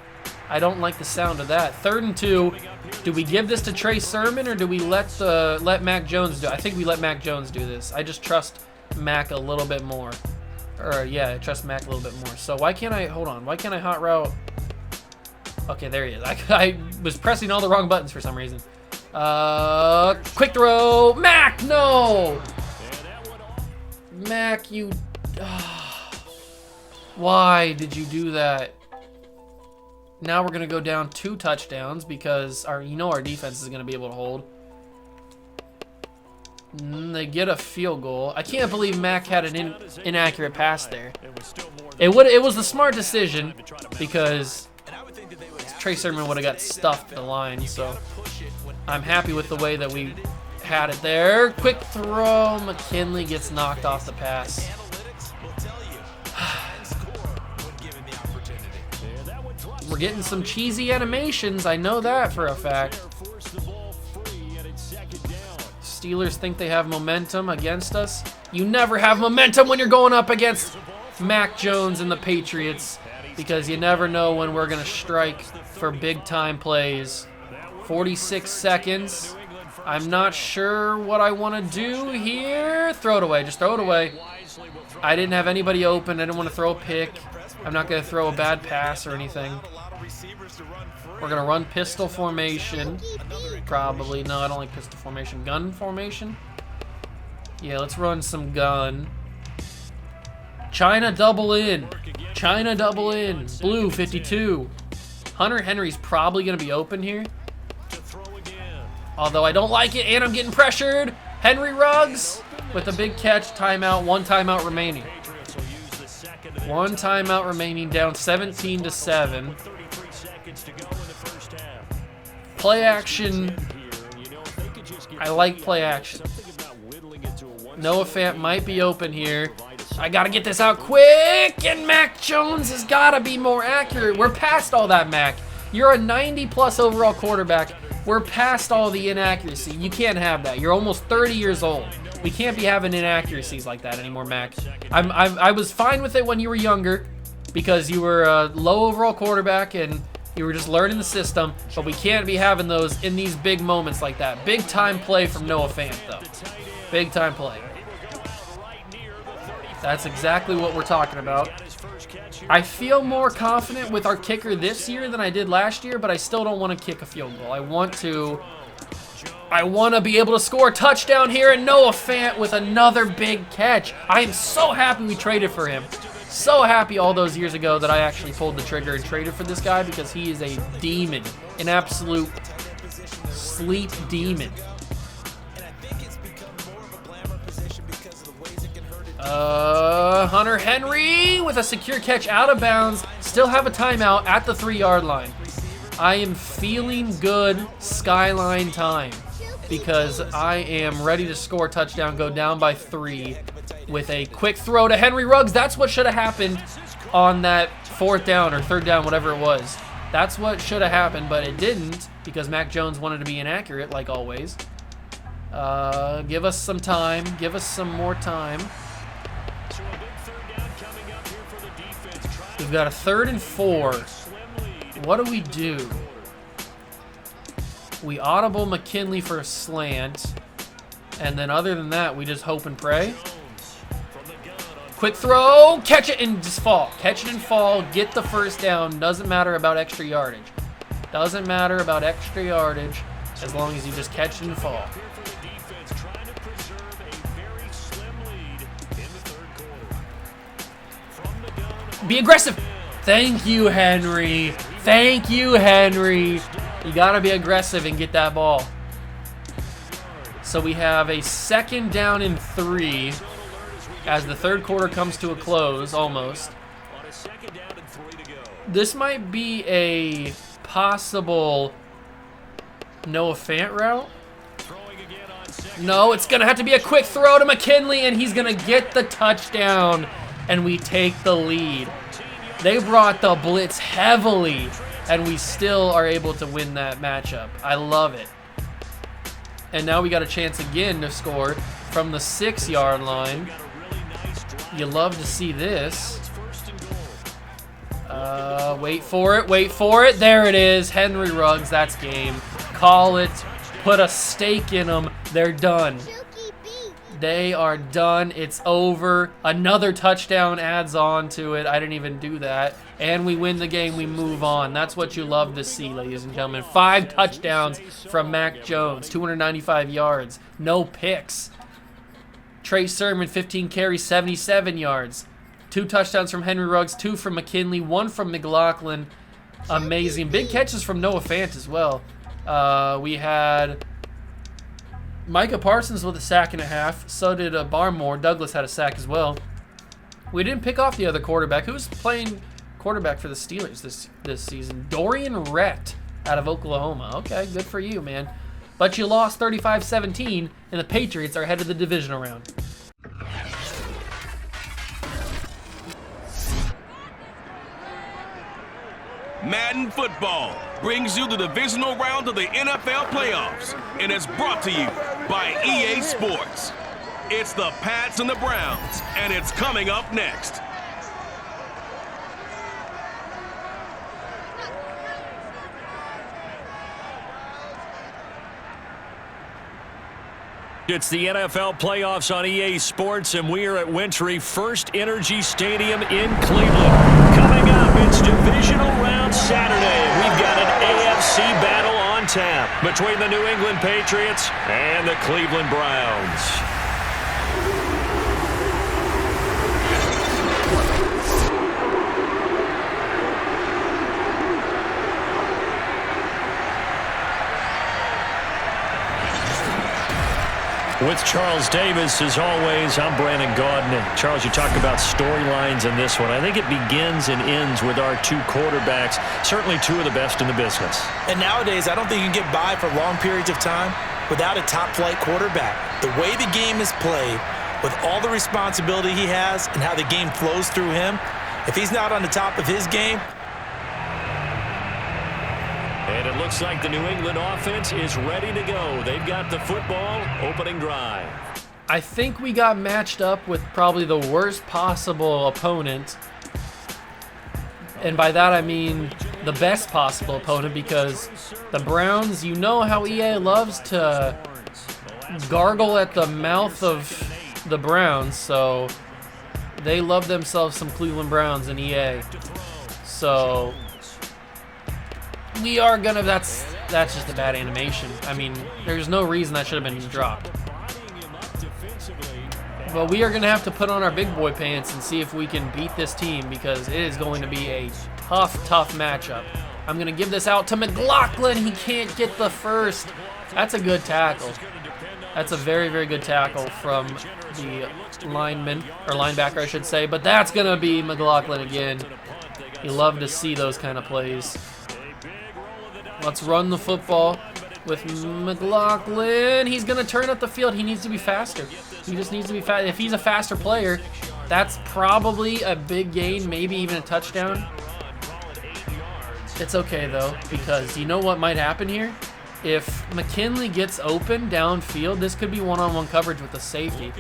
I don't like the sound of that. 3rd and 2. Do we give this to Trey Sermon or do we let Mac Jones do it? I think we let Mac Jones do this. I just trust Mac a little bit more. Or, yeah, I trust Mac a little bit more. So why can't I, hold on, why can't I hot route? Okay, there he is. I was pressing all the wrong buttons for some reason. Quick throw. Mac, no! Mac, you... why did you do that? Now we're going to go down 2 touchdowns because our defense is going to be able to hold. They get a field goal. I can't believe Mac had an inaccurate pass there. It was the smart decision because Trey Sermon would have got stuffed at the line. So I'm happy with the way that we had it there. Quick throw. McKinley gets knocked off the pass. We're getting some cheesy animations. I know that for a fact. Steelers think they have momentum against us. You never have momentum when you're going up against Mac Jones and the Patriots because you never know when we're going to strike for big-time plays. 46 seconds. I'm not sure what I want to do here. Throw it away. Just throw it away. I didn't have anybody open. I didn't want to throw a pick. I'm not going to throw a bad pass or anything. We're going to run pistol formation. Probably. No, I don't like pistol formation. Gun formation? Yeah, let's run some gun. China double in. China double in. Blue 52. Hunter Henry's probably going to be open here. Although I don't like it and I'm getting pressured. Henry Ruggs with a big catch. Timeout. 1 timeout remaining. 1 timeout remaining. Down 17-7. Play action. I like play action. Noah Fant might be open here. I got to get this out quick, and Mac Jones has got to be more accurate. We're past all that, Mac. You're a 90-plus overall quarterback. We're past all the inaccuracy. You can't have that. You're almost 30 years old. We can't be having inaccuracies like that anymore, Mac. I was fine with it when you were younger because you were a low overall quarterback and you were just learning the system, but we can't be having those in these big moments like that. Big time play from Noah Fant, though. Big time play. That's exactly what we're talking about. I feel more confident with our kicker this year than I did last year, but I still don't want to kick a field goal. I want to be able to score a touchdown here, and Noah Fant with another big catch. I am so happy we traded for him. So happy all those years ago that I actually pulled the trigger and traded for this guy because he is a demon, an absolute sleep demon. Hunter Henry with a secure catch out of bounds. Still have a timeout at the 3-yard line. I am feeling good skyline time because I am ready to score a touchdown, go down by 3 with a quick throw to Henry Ruggs. That's what should have happened on that 4th down or 3rd down, whatever it was. That's what should have happened, but it didn't because Mac Jones wanted to be inaccurate like always. Give us some time. Give us some more time. We've got a 3rd and 4. What do we do? We audible McKinley for a slant. And then other than that, we just hope and pray. Quick throw. Catch it and just fall. Catch it and fall. Get the 1st down. Doesn't matter about extra yardage. Doesn't matter about extra yardage as long as you just catch it and fall. Be aggressive. Thank you, Henry. Thank you, Henry. You got to be aggressive and get that ball. So we have a 2nd down and 3 as the 3rd quarter comes to a close, almost. This might be a possible Noah Fant route. No, it's going to have to be a quick throw to McKinley, and he's going to get the touchdown. And we take the lead. They brought the blitz heavily, and we still are able to win that matchup. I love it. And now we got a chance again to score from the 6-yard line. You love to see this. Wait for it, wait for it. There it is. Henry Ruggs, that's game. Call it. Put a stake in them. They're done. They are done. It's over. Another touchdown adds on to it. I didn't even do that. And we win the game. We move on. That's what you love to see, ladies and gentlemen. 5 touchdowns from Mac Jones. 295 yards. No picks. Trey Sermon, 15 carries, 77 yards. 2 touchdowns from Henry Ruggs. 2 from McKinley. 1 from McLaughlin. Amazing. Big catches from Noah Fant as well. We had Micah Parsons with a sack and a half. So did Barmore. Douglas had a sack as well. We didn't pick off the other quarterback. Who's playing quarterback for the Steelers this season? Dorian Rett out of Oklahoma. Okay, good for you, man. But you lost 35-17, and the Patriots are ahead of the divisional round. Madden football brings you the divisional round of the NFL playoffs, and it's brought to you by EA Sports. It's the Pats and the Browns, and it's coming up next. It's the NFL playoffs on EA Sports, and we are at Wintry First Energy Stadium in Cleveland. Coming up, it's divisional round Saturday. We've got an AFC battle on tap between the New England Patriots and the Cleveland Browns. With Charles Davis, as always, I'm Brandon Gaudin. Charles, you talked about storylines in this one. I think it begins and ends with our 2 quarterbacks, certainly 2 of the best in the business. And nowadays, I don't think you can get by for long periods of time without a top-flight quarterback. The way the game is played, with all the responsibility he has and how the game flows through him, if he's not on the top of his game. And it looks like the New England offense is ready to go. They've got the football, opening drive. I think we got matched up with probably the worst possible opponent. And by that I mean the best possible opponent, because the Browns, you know how EA loves to gargle at the mouth of the Browns, so they love themselves some Cleveland Browns in EA. So we are gonna, that's just a bad animation. I mean, there's no reason that should have been dropped. But we are gonna have to put on our big boy pants and see if we can beat this team, because it is going to be a tough matchup. I'm gonna give this out to McLaughlin. He can't get the first. That's a good tackle. That's a very good tackle from the lineman, or linebacker I should say, but that's gonna be McLaughlin again. You love to see those kind of plays. Let's run the football with McLaughlin. He's gonna turn up the field. He needs to be faster. He just needs to be fast. If he's a faster player, that's probably a big gain, maybe even a touchdown. It's okay though, because you know what might happen here? If McKinley gets open downfield, this could be one-on-one coverage with the safety.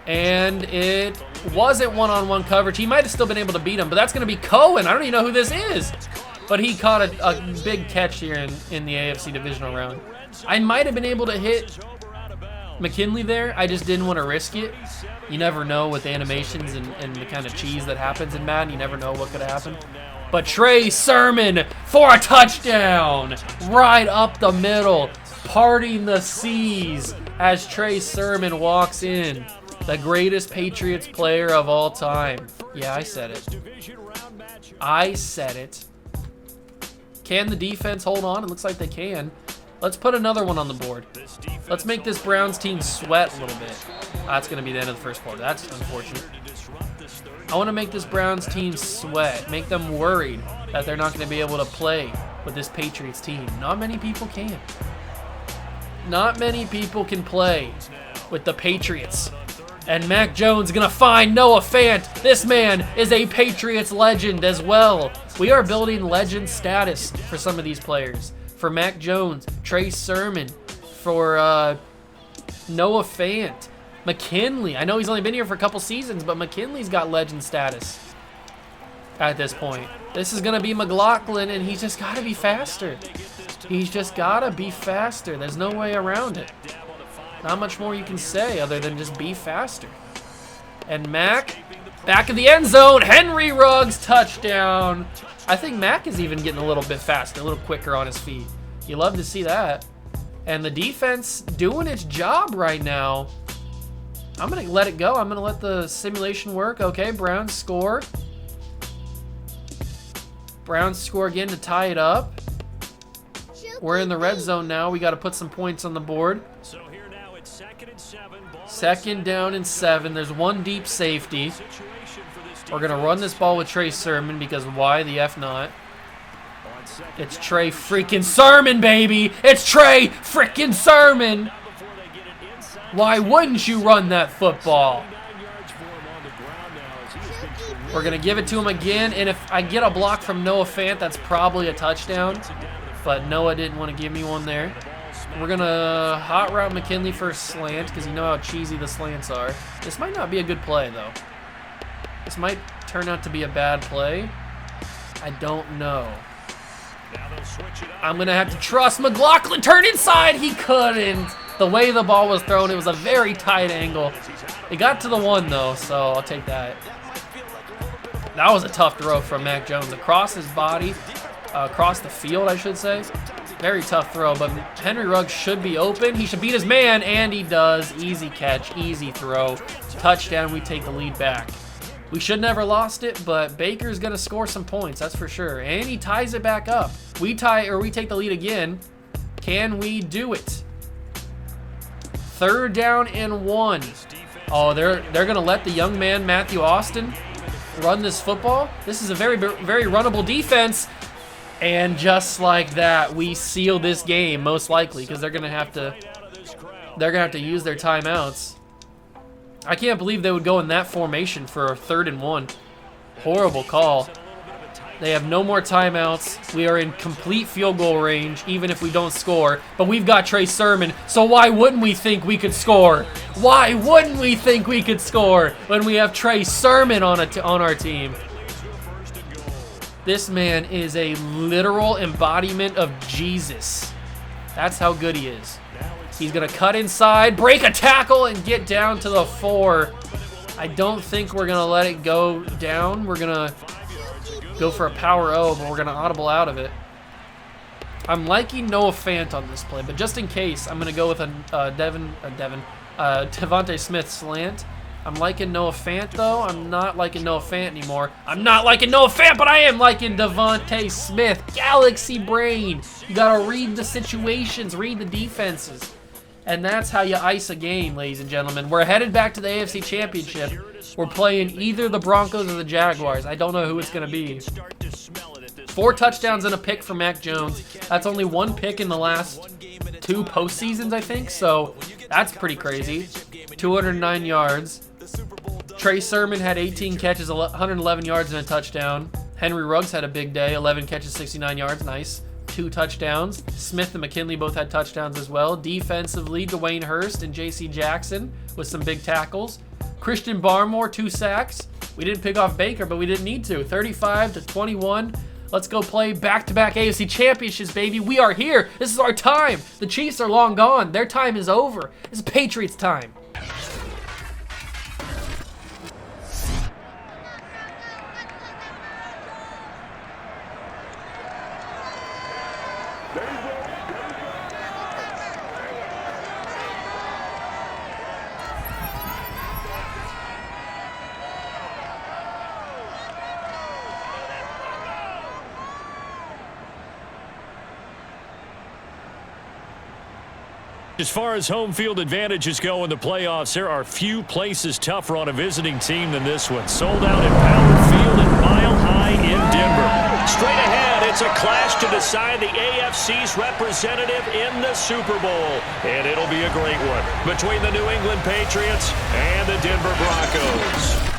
And it wasn't one-on-one coverage. He might have still been able to beat him, but that's going to be Cohen. I don't even know who this is. But he caught a big catch here in the AFC divisional round. I might have been able to hit McKinley there. I just didn't want to risk it. You never know with animations and the kind of cheese that happens in Madden. You never know what could happen. But Trey Sermon for a touchdown, right up the middle, parting the seas as Trey Sermon walks in. The greatest Patriots player of all time. Yeah, I said it. I said it. Can the defense hold on? It looks like they can. Let's put another one on the board. Let's make this Browns team sweat a little bit. That's going to be the end of the first quarter. That's unfortunate. I want to make this Browns team sweat, make them worried that they're not going to be able to play with this Patriots team. Not many people can. Not many people can play with the Patriots. And Mac Jones is going to find Noah Fant. This man is a Patriots legend as well. We are building legend status for some of these players. For Mac Jones, Trey Sermon, for Noah Fant. McKinley, I know he's only been here for a couple seasons, but McKinley's got legend status at this point. This is going to be McLaughlin, and he's just got to be faster. He's just got to be faster. There's no way around it. Not much more you can say other than just be faster. And Mac, back of the end zone, Henry Ruggs, touchdown. I think Mac is even getting a little bit faster, a little quicker on his feet. You love to see that. And the defense doing its job right now. I'm going to let it go. I'm going to let the simulation work. Okay, Browns score. Browns score again to tie it up. We're in the red zone now. We got to put some points on the board. Second down and 7. There's one deep safety. We're going to run this ball with Trey Sermon, because why the F not? It's Trey freaking Sermon, baby. It's Trey freaking Sermon. Why wouldn't you run that football? We're going to give it to him again, and if I get a block from Noah Fant, that's probably a touchdown. But Noah didn't want to give me one there. We're going to hot route McKinley for a slant, because you know how cheesy the slants are. This might not be a good play, though. This might turn out to be a bad play. I don't know. I'm going to have to trust McLaughlin. Turn inside. He couldn't. The way the ball was thrown, it was a very tight angle. It got to the 1, though, so I'll take that. That was a tough throw from Mac Jones. Across his body, across the field, I should say. Very tough throw, but Henry Ruggs should be open. He should beat his man, and he does. Easy catch, easy throw. Touchdown, we take the lead back. We should never lost it, but Baker's going to score some points, that's for sure. And he ties it back up. We take the lead again. Can we do it? Third down and 1. Oh, they're going to let the young man, Matthew Austin, run this football. This is a very runnable defense. And just like that, we seal this game, most likely, because they're going to have to use their timeouts. I can't believe they would go in that formation for a 3rd and 1. Horrible call. They have no more timeouts. We are in complete field goal range, even if we don't score. But we've got Trey Sermon, so why wouldn't we think we could score? Why wouldn't we think we could score when we have Trey Sermon on our team? This man is a literal embodiment of Jesus. That's how good he is. He's going to cut inside, break a tackle, and get down to the 4. I don't think we're going to let it go down. We're going to go for a power O, but we're going to audible out of it. I'm liking Noah Fant on this play, but just in case, I'm going to go with a Devontae Smith slant. I'm liking Noah Fant, though. I'm not liking Noah Fant anymore. I'm not liking Noah Fant, but I am liking Devontae Smith. Galaxy brain. You got to read the situations, read the defenses. And that's how you ice a game, ladies and gentlemen. We're headed back to the AFC Championship. We're playing either the Broncos or the Jaguars. I don't know who it's going to be. 4 touchdowns and a pick for Mac Jones. That's only 1 pick in the last 2 postseasons, I think. So that's pretty crazy. 209 yards. Trey Sermon had 18 catches, 111 yards and a touchdown. Henry Ruggs had a big day, 11 catches, 69 yards. Nice. 2 touchdowns. Smith and McKinley both had touchdowns as well. Defensively, Dwayne Hurst and J.C. Jackson with some big tackles. Christian Barmore, 2 sacks. We didn't pick off Baker, but we didn't need to. 35-21. Let's go play back-to-back AFC championships, baby. We are here. This is our time. The Chiefs are long gone. Their time is over. It's Patriots time. As far as home field advantages go in the playoffs, there are few places tougher on a visiting team than this one. Sold out at Power Field and Mile High in Denver. Straight ahead, it's a clash to decide the AFC's representative in the Super Bowl. And it'll be a great one between the New England Patriots and the Denver Broncos.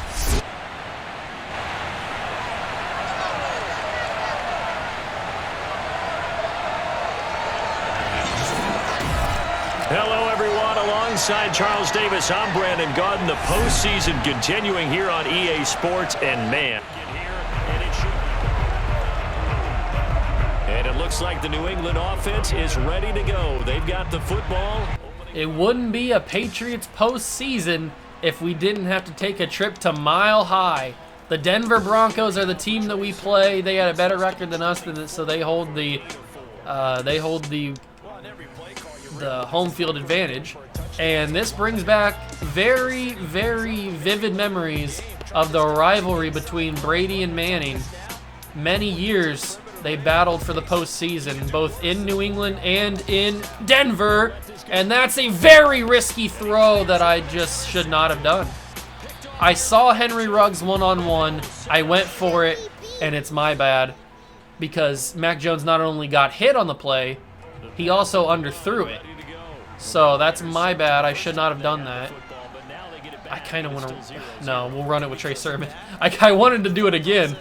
Hello, everyone. Alongside Charles Davis, I'm Brandon Gaudin. The postseason continuing here on EA Sports, and man. And it looks like the New England offense is ready to go. They've got the football. It wouldn't be a Patriots postseason if we didn't have to take a trip to Mile High. The Denver Broncos are the team that we play. They had a better record than us, so they hold the home field advantage. And this brings back very, very vivid memories of the rivalry between Brady and Manning. Many years they battled for the postseason, both in New England and in Denver. And that's a very risky throw that I just should not have done. I saw Henry Ruggs one-on-one. I went for it, and it's my bad. Because Mac Jones not only got hit on the play, he also underthrew it. So that's my bad. I should not have done that. I kind of want to... No, we'll run it with Trey Sermon. I wanted to do it again.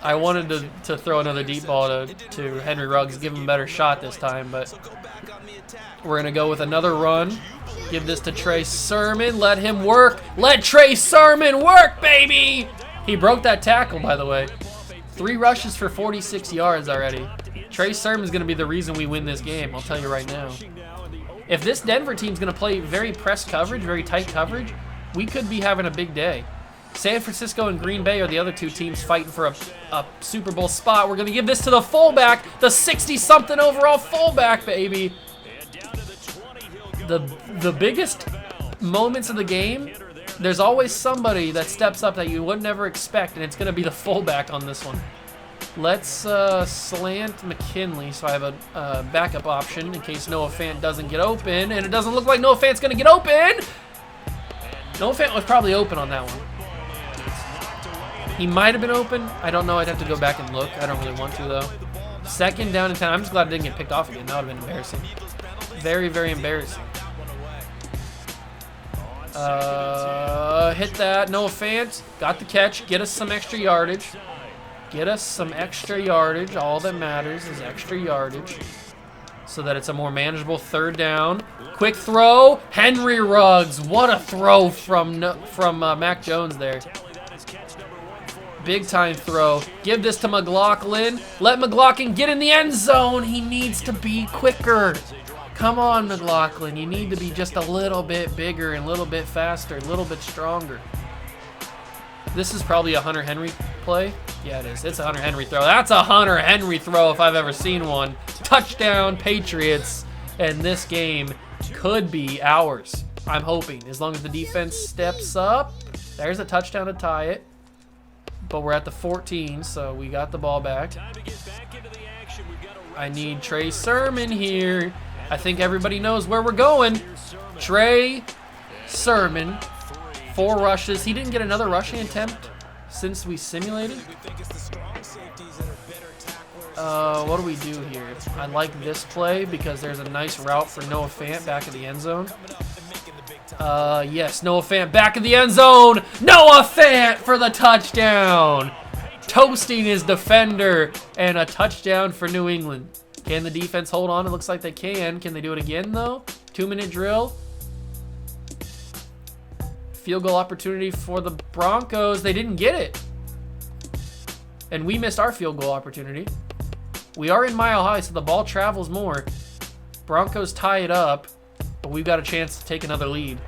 I wanted to throw another deep ball to Henry Ruggs, give him a better shot this time, but we're going to go with another run. Give this to Trey Sermon. Let him work. Let Trey Sermon work, baby! He broke that tackle, by the way. 3 rushes for 46 yards already. Trey Sermon's going to be the reason we win this game, I'll tell you right now. If this Denver team's going to play very press coverage, very tight coverage, we could be having a big day. San Francisco and Green Bay are the other 2 teams fighting for a Super Bowl spot. We're going to give this to the fullback, the 60-something overall fullback, baby. The biggest moments of the game, there's always somebody that steps up that you would never expect, and it's going to be the fullback on this one. Let's slant McKinley, so I have a backup option in case Noah Fant doesn't get open, and it doesn't look like Noah Fant's going to get open. Noah Fant was probably open on that one. He might have been open. I don't know. I'd have to go back and look. I don't really want to, though. 2nd down and 10. I'm just glad it didn't get picked off again. That would have been embarrassing. Very, very embarrassing. Hit that. Noah Fant. Got the catch. Get us some extra yardage. Get us some extra yardage. All that matters is extra yardage, so that it's a more manageable third down. Quick throw. Henry Ruggs. What a throw from Mac Jones there. Big time throw. Give this to McLaughlin. Let McLaughlin get in the end zone. He needs to be quicker. Come on, McLaughlin. You need to be just a little bit bigger and a little bit faster, a little bit stronger. This is probably a Hunter Henry play. Yeah, it is. It's a Hunter Henry throw. That's a Hunter Henry throw if I've ever seen one. Touchdown, Patriots. And this game could be ours. I'm hoping. As long as the defense steps up. There's a touchdown to tie it. But we're at the 14, so we got the ball back. I need Trey Sermon here. I think everybody knows where we're going. Trey Sermon, 4 rushes. He didn't get another rushing attempt since we simulated. What do we do here? I like this play because there's a nice route for Noah Fant back of the end zone. Yes, Noah Fant back in the end zone. Noah Fant for the touchdown. Toasting his defender, and a touchdown for New England. Can the defense hold on? It looks like they can. Can they do it again, though? 2-minute drill. Field goal opportunity for the Broncos. They didn't get it. And we missed our field goal opportunity. We are in Mile High, so the ball travels more. Broncos tie it up, but we've got a chance to take another lead.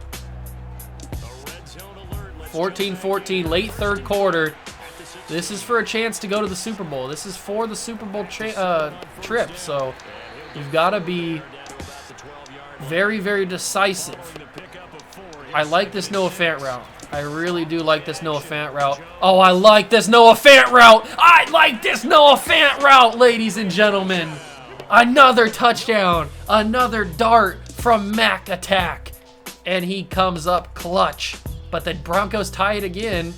14-14, late third quarter. This is for a chance to go to the Super Bowl. This is for the Super Bowl trip, so you've got to be very, very decisive. I like this Noah Fant route. I really do like this Noah Fant route. Oh, I like this Noah Fant route. I like this Noah Fant route, ladies and gentlemen. Another touchdown. Another dart from Mac attack. And he comes up clutch. But the Broncos tie it again.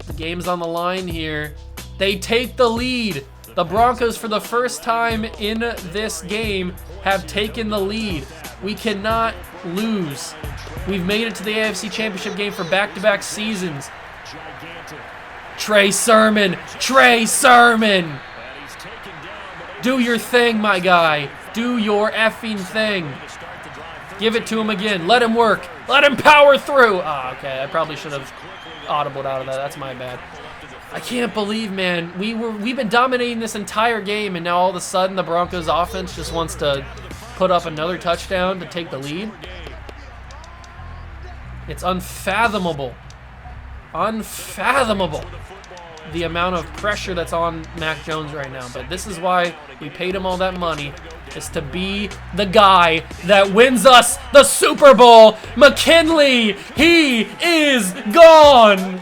The game's on the line here. They take the lead. The Broncos, for the first time in this game, have taken the lead. We cannot lose. We've made it to the AFC Championship game for back-to-back seasons. Trey Sermon. Trey Sermon. Do your thing, my guy. Do your effing thing. Give it to him again. Let him work. Let him power through. Ah, okay. I probably should have audibled out of that. That's my bad. I can't believe, man. We've been dominating this entire game, and now all of a sudden the Broncos offense just wants to put up another touchdown to take the lead. It's unfathomable. Unfathomable the amount of pressure that's on Mac Jones right now. But this is why we paid him all that money, is to be the guy that wins us the Super Bowl. McKinley, he is gone.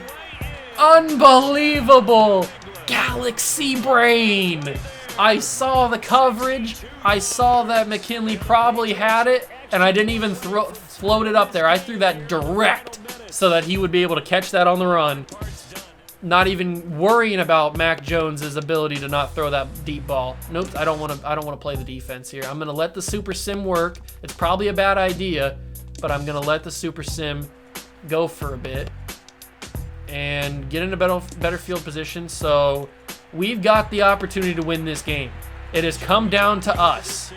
Unbelievable. Galaxy brain. I saw the coverage. I saw that McKinley probably had it, and I didn't even float it up there. I threw that direct so that he would be able to catch that on the run. Not even worrying about Mac Jones's ability to not throw that deep ball. Nope, I don't want to play the defense here. I'm going to let the Super Sim work. It's probably a bad idea, but I'm going to let the Super Sim go for a bit and get in a better field position. So we've got the opportunity to win this game. It has come down to us.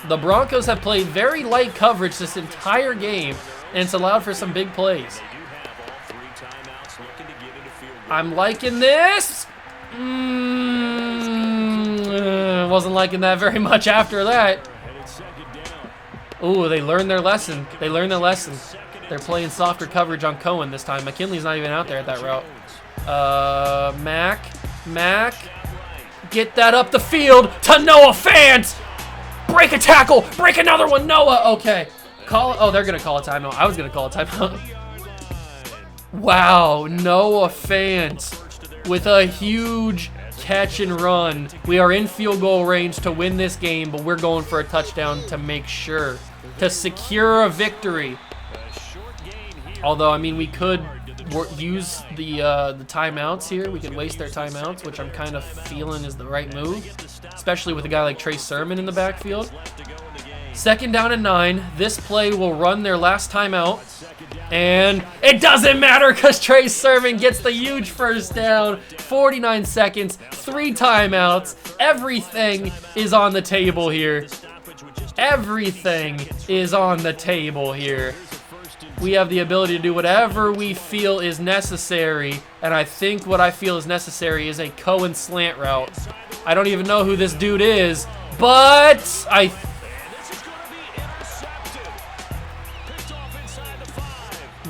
The Broncos have played very light coverage this entire game, and it's allowed for some big plays. I'm liking this. Wasn't liking that very much after that. Ooh, they learned their lesson. They learned their lesson. They're playing softer coverage on Cohen this time. McKinley's not even out there at that route. Mac. Get that up the field to Noah Fant. Break a tackle. Break another one, Noah. Okay. Oh, they're going to call a timeout. I was going to call a timeout. Wow, Noah Fant with a huge catch and run. We are in field goal range to win this game, but we're going for a touchdown to make sure, to secure a victory. Although, I mean, we could use the timeouts here. We could waste their timeouts, which I'm kind of feeling is the right move, especially with a guy like Trey Sermon in the backfield. 2nd down and 9. This play will run their last timeout. And it doesn't matter because Trey Sermon gets the huge first down. 49 seconds, 3 timeouts. Everything is on the table here. Everything is on the table here. We have the ability to do whatever we feel is necessary. And I think what I feel is necessary is a Cohen slant route. I don't even know who this dude is, but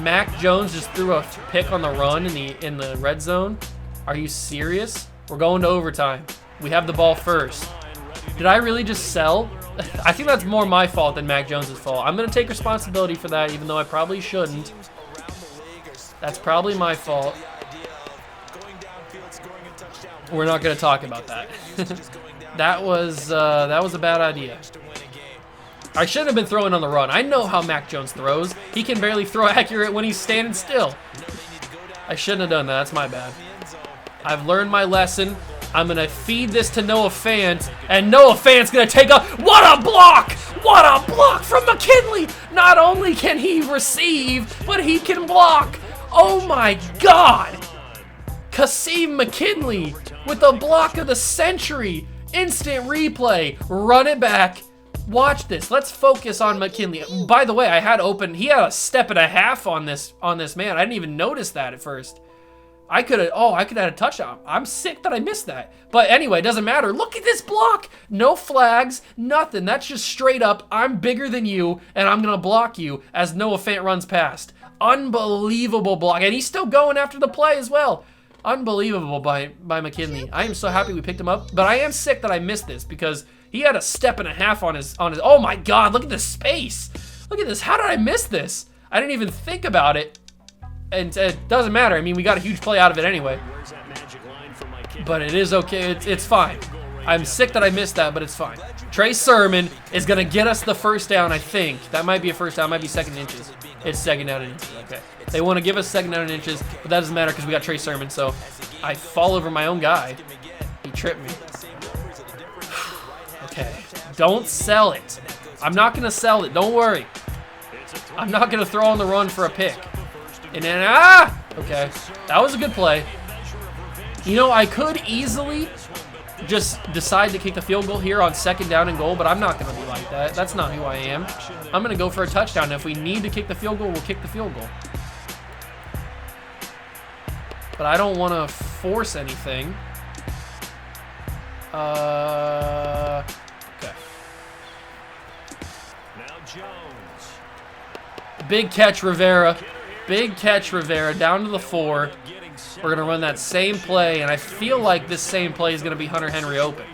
Mac Jones just threw a pick on the run in the red zone. Are you serious? We're going to overtime. We have the ball first. Did I really just sell? I think that's more my fault than Mac Jones' fault. I'm going to take responsibility for that, even though I probably shouldn't. That's probably my fault. We're not going to talk about that. That was a bad idea. I shouldn't have been throwing on the run. I know how Mac Jones throws. He can barely throw accurate when he's standing still. I shouldn't have done that. That's my bad. I've learned my lesson. I'm going to feed this to Noah Fant, and Noah Fant's going to take a... What a block! What a block from McKinley! Not only can he receive, but he can block. Oh my God! Kasim McKinley with the block of the century. Instant replay. Run it back. Watch this. Let's focus on McKinley. By the way, he had a step and a half on this man. I didn't even notice that at first. I could have had a touchdown. I'm sick that I missed that. But anyway, it doesn't matter. Look at this block. No flags, nothing. That's just straight up, I'm bigger than you, and I'm going to block you as Noah Fant runs past. Unbelievable block. And he's still going after the play as well. Unbelievable by McKinley. I am so happy we picked him up. But I am sick that I missed this because he had a step and a half on his. Oh my God! Look at the space. Look at this. How did I miss this? I didn't even think about it. And it doesn't matter. I mean, we got a huge play out of it anyway. But it is okay. It's fine. I'm sick that I missed that, but it's fine. Trey Sermon is gonna get us the first down. I think that might be a first down. Might be 2nd inches. It's 2nd down and inches. Okay. They want to give us 2nd down and inches, but that doesn't matter because we got Trey Sermon. So I fall over my own guy. He tripped me. Okay, don't sell it. I'm not going to sell it. Don't worry. I'm not going to throw on the run for a pick. And then, okay, that was a good play. You know, I could easily just decide to kick the field goal here on 2nd down and goal, but I'm not going to be like that. That's not who I am. I'm going to go for a touchdown. And if we need to kick the field goal, we'll kick the field goal. But I don't want to force anything. Okay. Big catch, Rivera. Big catch, Rivera. Down to the 4. We're going to run that same play, and I feel like this same play is going to be Hunter Henry open.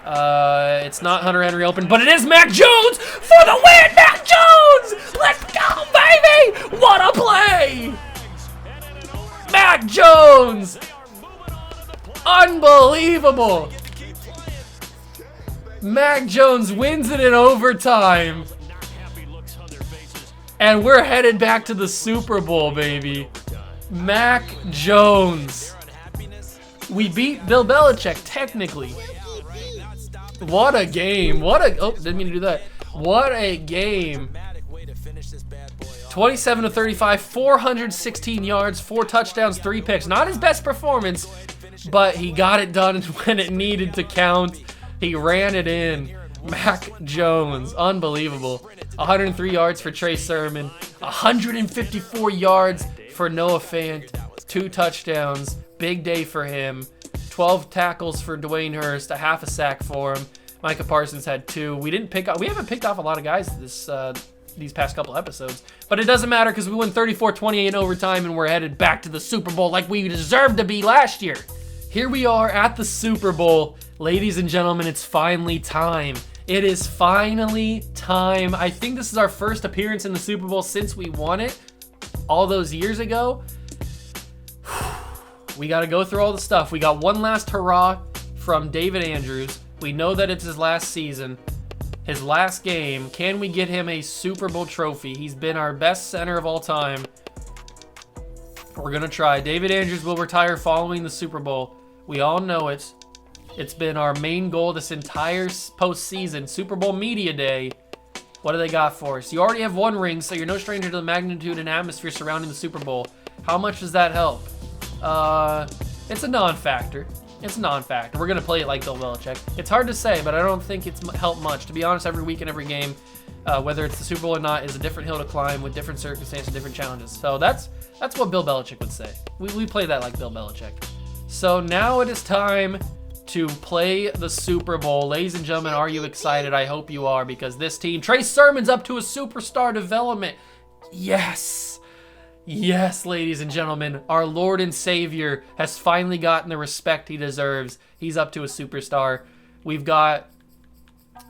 It's not Hunter Henry open, but it is Mac Jones for the win! Mac Jones! Let's go, baby! What a play! Mac Jones! Unbelievable! Mac Jones wins it in overtime. And we're headed back to the Super Bowl, baby. Mac Jones. We beat Bill Belichick, technically. What a game. Oh, didn't mean to do that. What a game. 27-35, 416 yards, 4 touchdowns, 3 picks. Not his best performance, but he got it done when it needed to count. He ran it in. Mac Jones, unbelievable. 103 yards for Trey Sermon, 154 yards for Noah Fant, 2 touchdowns, big day for him. 12 tackles for Dwayne Hurst, a half a sack for him. Micah Parsons had 2. We haven't picked off a lot of guys these past couple episodes, but it doesn't matter because we won 34-28 in overtime and we're headed back to the Super Bowl like we deserved to be last year. Here we are at the Super Bowl. Ladies and gentlemen, it's finally time. It is finally time. I think this is our first appearance in the Super Bowl since we won it all those years ago. We got to go through all the stuff. We got one last hurrah from David Andrews. We know that it's his last season, his last game. Can we get him a Super Bowl trophy? He's been our best center of all time. We're going to try. David Andrews will retire following the Super Bowl. We all know it. It's been our main goal this entire postseason. Super Bowl Media Day What do they got for us? You already have 1 ring, so you're no stranger to the magnitude and atmosphere surrounding the Super Bowl. How much does that help? It's a non-factor. It's a non-factor. We're going to play it like Bill Belichick. It's hard to say, but I don't think it's helped much. To be honest, every week and every game, whether it's the Super Bowl or not, is a different hill to climb with different circumstances, different challenges. So that's what Bill Belichick would say. We play that like Bill Belichick. So now it is time to play the Super Bowl. Ladies and gentlemen, are you excited? I hope you are, because this team, Trey Sermon's up to a superstar development. Yes. Yes, ladies and gentlemen, our Lord and Savior has finally gotten the respect he deserves. He's up to a superstar. We've got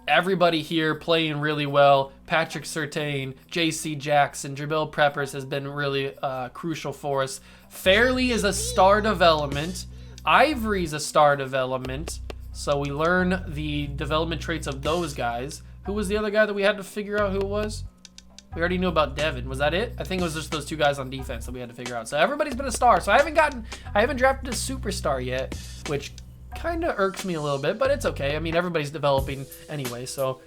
everybody here playing really well. Patrick Surtain, J.C. Jackson, Jabril Peppers has been really crucial for us. Fairley is a star development. Ivory's a star development. So we learn the development traits of those guys. Who was the other guy that we had to figure out who it was? We already knew about Devin. Was that it? I think it was just those 2 guys on defense that we had to figure out. So everybody's been a star. So I haven't drafted a superstar yet, which kind of irks me a little bit, but it's okay. I mean, everybody's developing anyway. So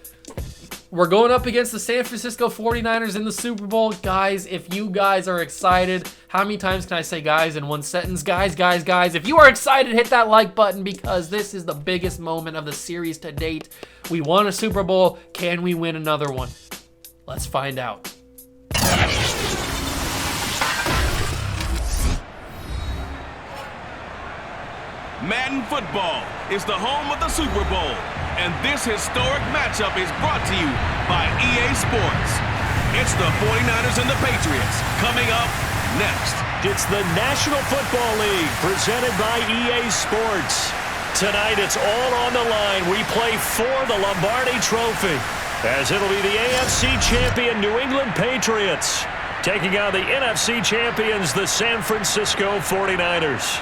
we're going up against the San Francisco 49ers in the Super Bowl. Guys, if you guys are excited, how many times can I say guys in one sentence? Guys, guys, guys, if you are excited, hit that like button, because this is the biggest moment of the series to date. We won a Super Bowl. Can we win another one? Let's find out. Madden football is the home of the Super Bowl, and this historic matchup is brought to you by EA Sports. It's the 49ers and the Patriots coming up next. It's the National Football League presented by EA Sports. Tonight it's all on the line. We play for the Lombardi Trophy, as it'll be the AFC champion New England Patriots taking on the NFC champions, the San Francisco 49ers.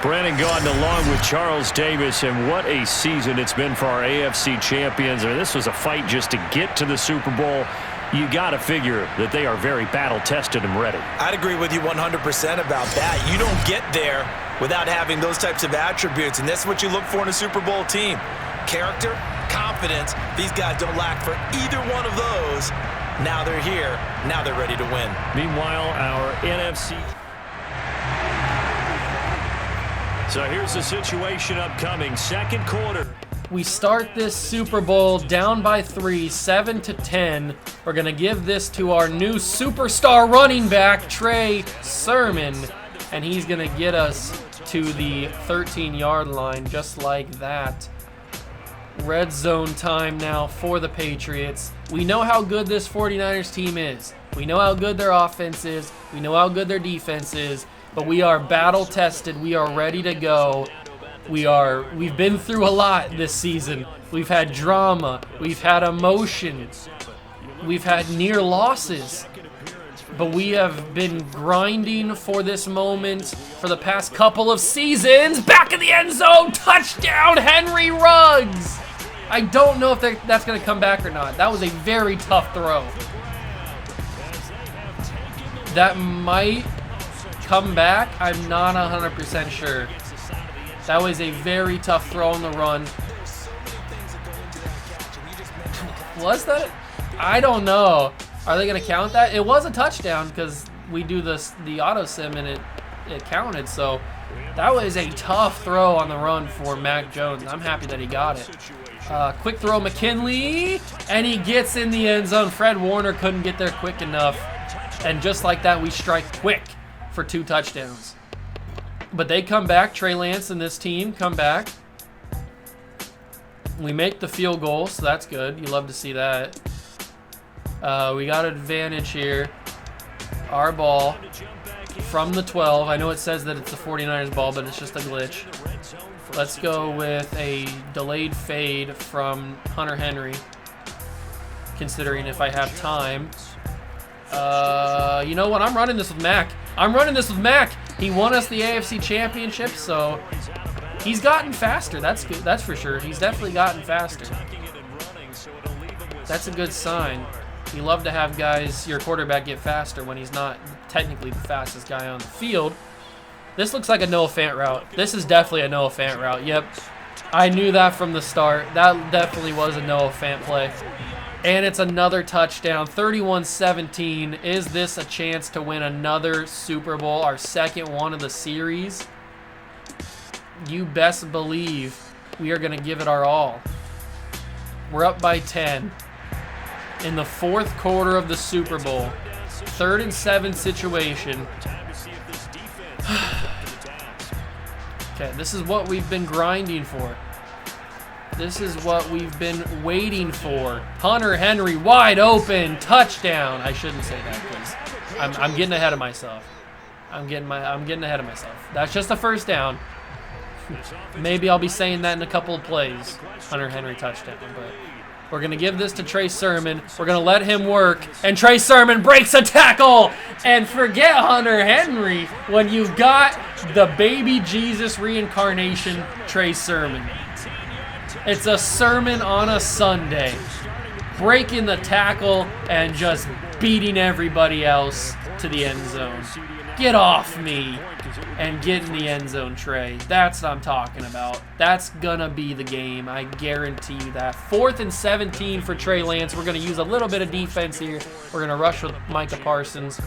Brandon Gaudin along with Charles Davis, and what a season it's been for our AFC champions. I mean, this was a fight just to get to the Super Bowl. You got to figure that they are very battle-tested and ready. I'd agree with you 100% about that. You don't get there without having those types of attributes, and that's what you look for in a Super Bowl team. Character, confidence. These guys don't lack for either one of those. Now they're here. Now they're ready to win. Meanwhile, our NFC... So here's the situation upcoming. Second quarter. We start this Super Bowl down by 3, 7-10. We're going to give this to our new superstar running back, Trey Sermon. And he's going to get us to the 13-yard line just like that. Red zone time now for the Patriots. We know how good this 49ers team is. We know how good their offense is. We know how good their defense is. But we are battle tested. We are ready to go. We've been through a lot this season. We've had drama. We've had emotion. We've had near losses. But we have been grinding for this moment for the past couple of seasons. Back in the end zone. Touchdown, Henry Ruggs. I don't know if that's going to come back or not. That was a very tough throw. That might come back. I'm not 100% sure. That was a very tough throw on the run. Was that? I don't know. Are they going to count that? It was a touchdown because we do the auto sim and it counted. So that was a tough throw on the run for Mac Jones. I'm happy that he got it. Quick throw, McKinley, and he gets in the end zone. Fred Warner couldn't get there quick enough. And just like that, we strike quick for 2 touchdowns. But they come back. Trey Lance and this team come back. We make the field goal, so that's good. You love to see that. We got an advantage here. Our ball from the 12. I know it says that it's the 49ers ball, but it's just a glitch. Let's go with a delayed fade from Hunter Henry, considering if I have time. You know what? I'm running this with Mac. He won us the AFC Championship, so he's gotten faster. That's good. That's for sure. He's definitely gotten faster. That's a good sign. You love to have your quarterback get faster when he's not technically the fastest guy on the field. This looks like a Noah Fant route. This is definitely a Noah Fant route. Yep. I knew that from the start. That definitely was a Noah Fant play. And it's another touchdown, 31-17. Is this a chance to win another Super Bowl, our second one of the series? You best believe we are going to give it our all. We're up by 10 in the fourth quarter of the Super Bowl. 3rd and 7 situation. Okay, this is what we've been grinding for. This is what we've been waiting for. Hunter Henry wide open, touchdown. I shouldn't say that because I'm getting ahead of myself. I'm getting ahead of myself. That's just the first down. Maybe I'll be saying that in a couple of plays. Hunter Henry touchdown, but we're gonna give this to Trey Sermon. We're gonna let him work, and Trey Sermon breaks a tackle. And forget Hunter Henry when you've got the baby Jesus reincarnation, Trey Sermon. It's a sermon on a Sunday. Breaking the tackle and just beating everybody else to the end zone. Get off me and get in the end zone, Trey. That's what I'm talking about. That's gonna be the game. I guarantee you that. 4th and 17 for Trey Lance. We're gonna use a little bit of defense here. We're gonna rush with Micah Parsons.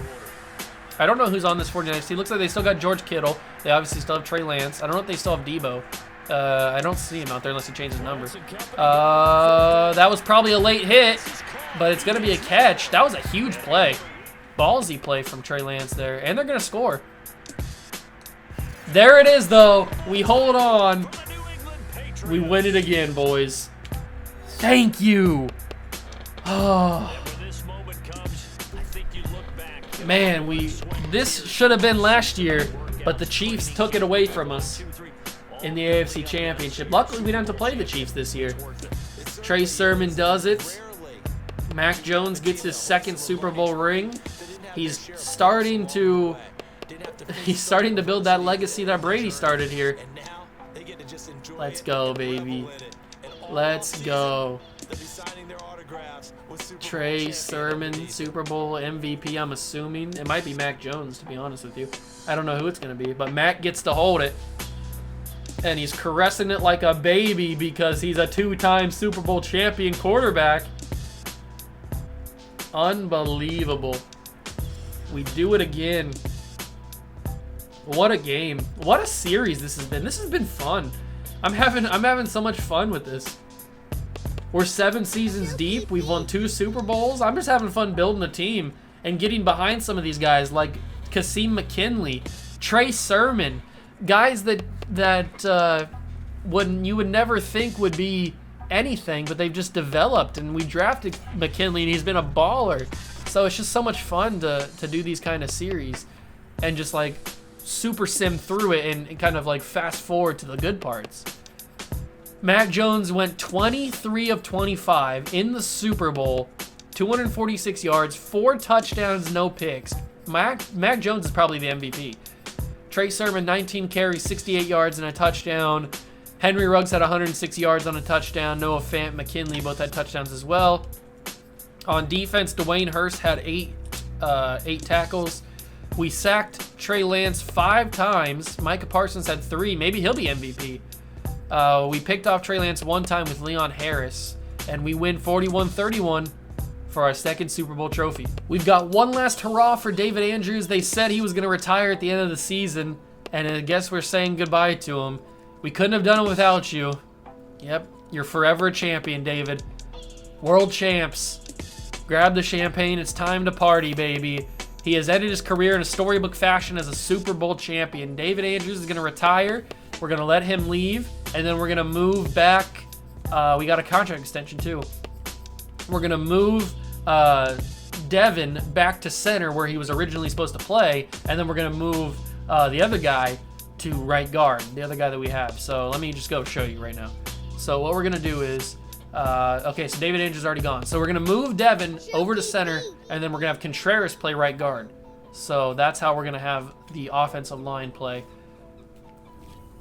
I don't know who's on this 49ers team. Looks like they still got George Kittle. They obviously still have Trey Lance. I don't know if they still have Debo. I don't see him out there unless he changes his number. That was probably a late hit, but it's going to be a catch. That was a huge play. Ballsy play from Trey Lance there, and they're going to score. There it is, though. We hold on. We win it again, boys. Thank you. Oh. Man, this should have been last year, but the Chiefs took it away from us in the AFC Championship. Luckily, we didn't have to play the Chiefs this year. Trey Sermon does it. Mac Jones gets his 2nd Super Bowl ring. He's starting to build that legacy that Brady started here. Let's go, baby. Let's go. Trey Sermon, Super Bowl MVP, I'm assuming. It might be Mac Jones, to be honest with you. I don't know who it's going to be, but Mac gets to hold it. And he's caressing it like a baby because he's a 2-time Super Bowl champion quarterback. Unbelievable. We do it again. What a game. What a series this has been. This has been fun. I'm having so much fun with this. We're 7 seasons deep. We've won 2 Super Bowls. I'm just having fun building a team and getting behind some of these guys like Kasim McKinley, Trey Sermon, guys that you would never think would be anything, but they've just developed. And we drafted McKinley, and he's been a baller. So it's just so much fun to do these kind of series and just like super sim through it and kind of like fast forward to the good parts. Mac Jones went 23 of 25 in the Super Bowl, 246 yards, 4 touchdowns, no picks. Mac Jones is probably the MVP. Trey Sermon, 19 carries, 68 yards, and a touchdown. Henry Ruggs had 106 yards on a touchdown. Noah Fant, McKinley both had touchdowns as well. On defense, Dwayne Hurst had 8 tackles. We sacked Trey Lance 5 times. Micah Parsons had 3. Maybe he'll be MVP. We picked off Trey Lance 1 time with Leon Harris, and we win 41-31 for our 2nd Super Bowl trophy. We've got one last hurrah for David Andrews. They said he was going to retire at the end of the season, and I guess we're saying goodbye to him. We couldn't have done it without you. Yep, you're forever a champion, David. World champs. Grab the champagne. It's time to party, baby. He has ended his career in a storybook fashion as a Super Bowl champion. David Andrews is going to retire. We're going to let him leave, and then we're going to move back. We got a contract extension, too. We're going to move Devin back to center where he was originally supposed to play, and then we're going to move the other guy to right guard, the other guy that we have. So let me just go show you right now. So what we're going to do is, okay, so David Andrews is already gone. So we're going to move Devin over to center, and then we're going to have Contreras play right guard. So that's how we're going to have the offensive line play.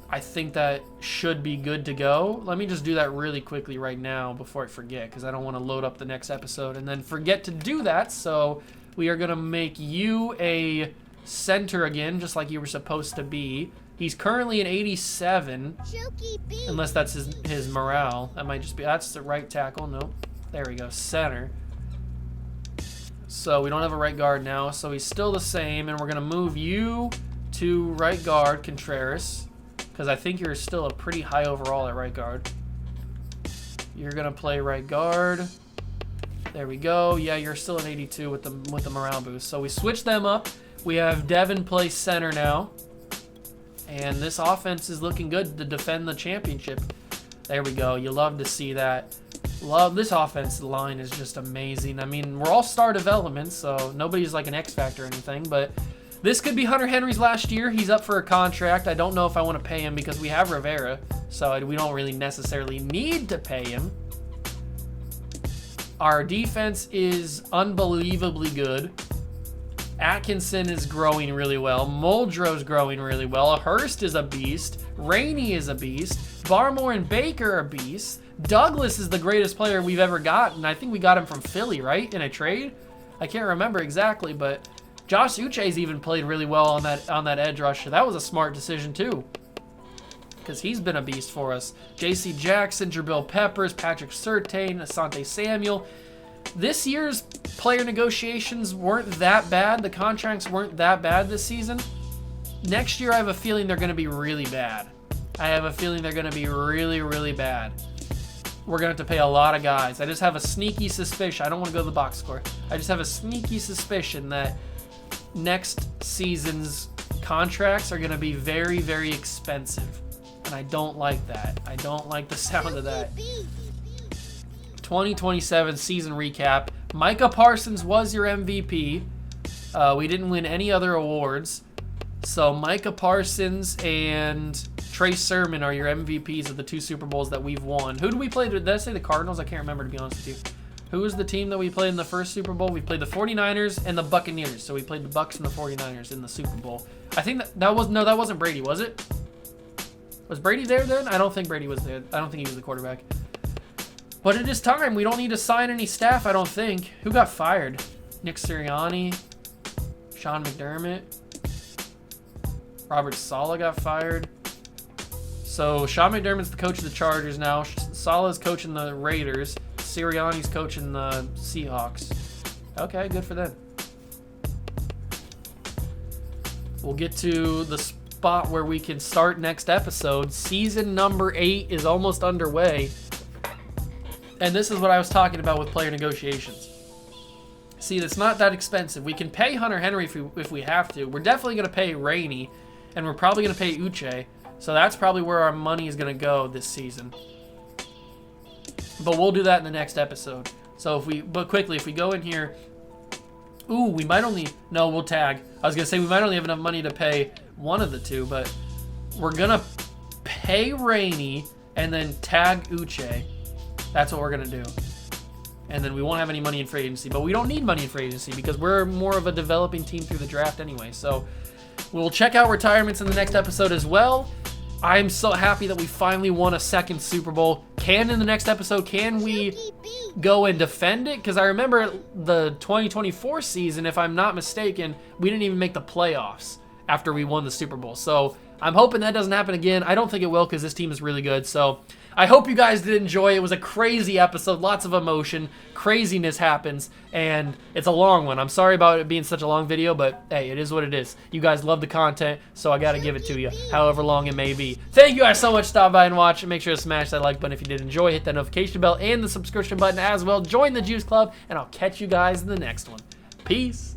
I think that should be good to go. Let me just do that really quickly right now before I forget, because I don't want to load up the next episode and then forget to do that. So we are going to make you a center again, just like you were supposed to be. He's currently an 87, unless that's his morale. That might just be, that's the right tackle. Nope. There we go, center. So we don't have a right guard now, so he's still the same, and we're going to move you to right guard, Contreras, because I think you're still a pretty high overall at right guard. You're going to play right guard. There we go. Yeah, you're still an 82 with the morale boost. So we switch them up. We have Devin play center now. And this offense is looking good to defend the championship. There we go. You love to see that. Love this offensive line is just amazing. I mean, we're all star development, so nobody's like an X factor or anything, but this could be Hunter Henry's last year. He's up for a contract. I don't know if I want to pay him because we have Rivera, so we don't really necessarily need to pay him. Our defense is unbelievably good. Atkinson is growing really well. Muldrow's growing really well. Hurst is a beast. Rainey is a beast. Barmore and Baker are beasts. Douglas is the greatest player we've ever gotten. I think we got him from Philly, right? In a trade? I can't remember exactly, but Josh Uche's even played really well on that edge rusher. That was a smart decision too, because he's been a beast for us. J.C. Jackson, Jabril Peppers, Patrick Surtain, Asante Samuel. This year's player negotiations weren't that bad. The contracts weren't that bad this season. Next year, I have a feeling they're going to be really bad. I have a feeling they're going to be really, really bad. We're going to have to pay a lot of guys. I just have a sneaky suspicion. I don't want to go to the box score. I just have a sneaky suspicion that next season's contracts are going to be very, very expensive. And I don't like that. I don't like the sound of that. 2027 season recap. Micah Parsons was your MVP. We didn't win any other awards. So Micah Parsons and Trey Sermon are your MVPs of the 2 Super Bowls that we've won. Who did we play? Did I say the Cardinals? I can't remember, to be honest with you. Who was the team that we played in the first Super Bowl? We played the 49ers and the Buccaneers. So we played the Bucs and the 49ers in the Super Bowl. I think that wasn't Brady, was it? Was Brady there then? I don't think Brady was there. I don't think he was the quarterback. But it is time. We don't need to sign any staff, I don't think. Who got fired? Nick Sirianni, Sean McDermott, Robert Saleh got fired. So Sean McDermott's the coach of the Chargers now. Saleh's coaching the Raiders. Sirianni's coaching the Seahawks. Okay, good for them. We'll get to the spot where we can start next episode. Season number 8 is almost underway. And this is what I was talking about with player negotiations. See, it's not that expensive. We can pay Hunter Henry if we have to. We're definitely going to pay Rainey, and we're probably going to pay Uche. So that's probably where our money is going to go this season. But we'll do that in the next episode. So if we go in here, we might only, no, we'll tag. I was going to say we might only have enough money to pay one of the two, but we're going to pay Rainey and then tag Uche. That's what we're going to do. And then we won't have any money in free agency, but we don't need money in free agency because we're more of a developing team through the draft anyway. So we'll check out retirements in the next episode as well. I'm so happy that we finally won a second Super Bowl. In the next episode, can we go and defend it? Because I remember the 2024 season, if I'm not mistaken, we didn't even make the playoffs after we won the Super Bowl. So I'm hoping that doesn't happen again. I don't think it will because this team is really good. So I hope you guys did enjoy. It was a crazy episode, lots of emotion, craziness happens, and it's a long one. I'm sorry about it being such a long video, but hey, it is what it is. You guys love the content, so I gotta give it to you, however long it may be. Thank you guys so much for stopping by and watching. Make sure to smash that like button if you did enjoy. Hit that notification bell and the subscription button as well. Join the Juice Club, and I'll catch you guys in the next one. Peace.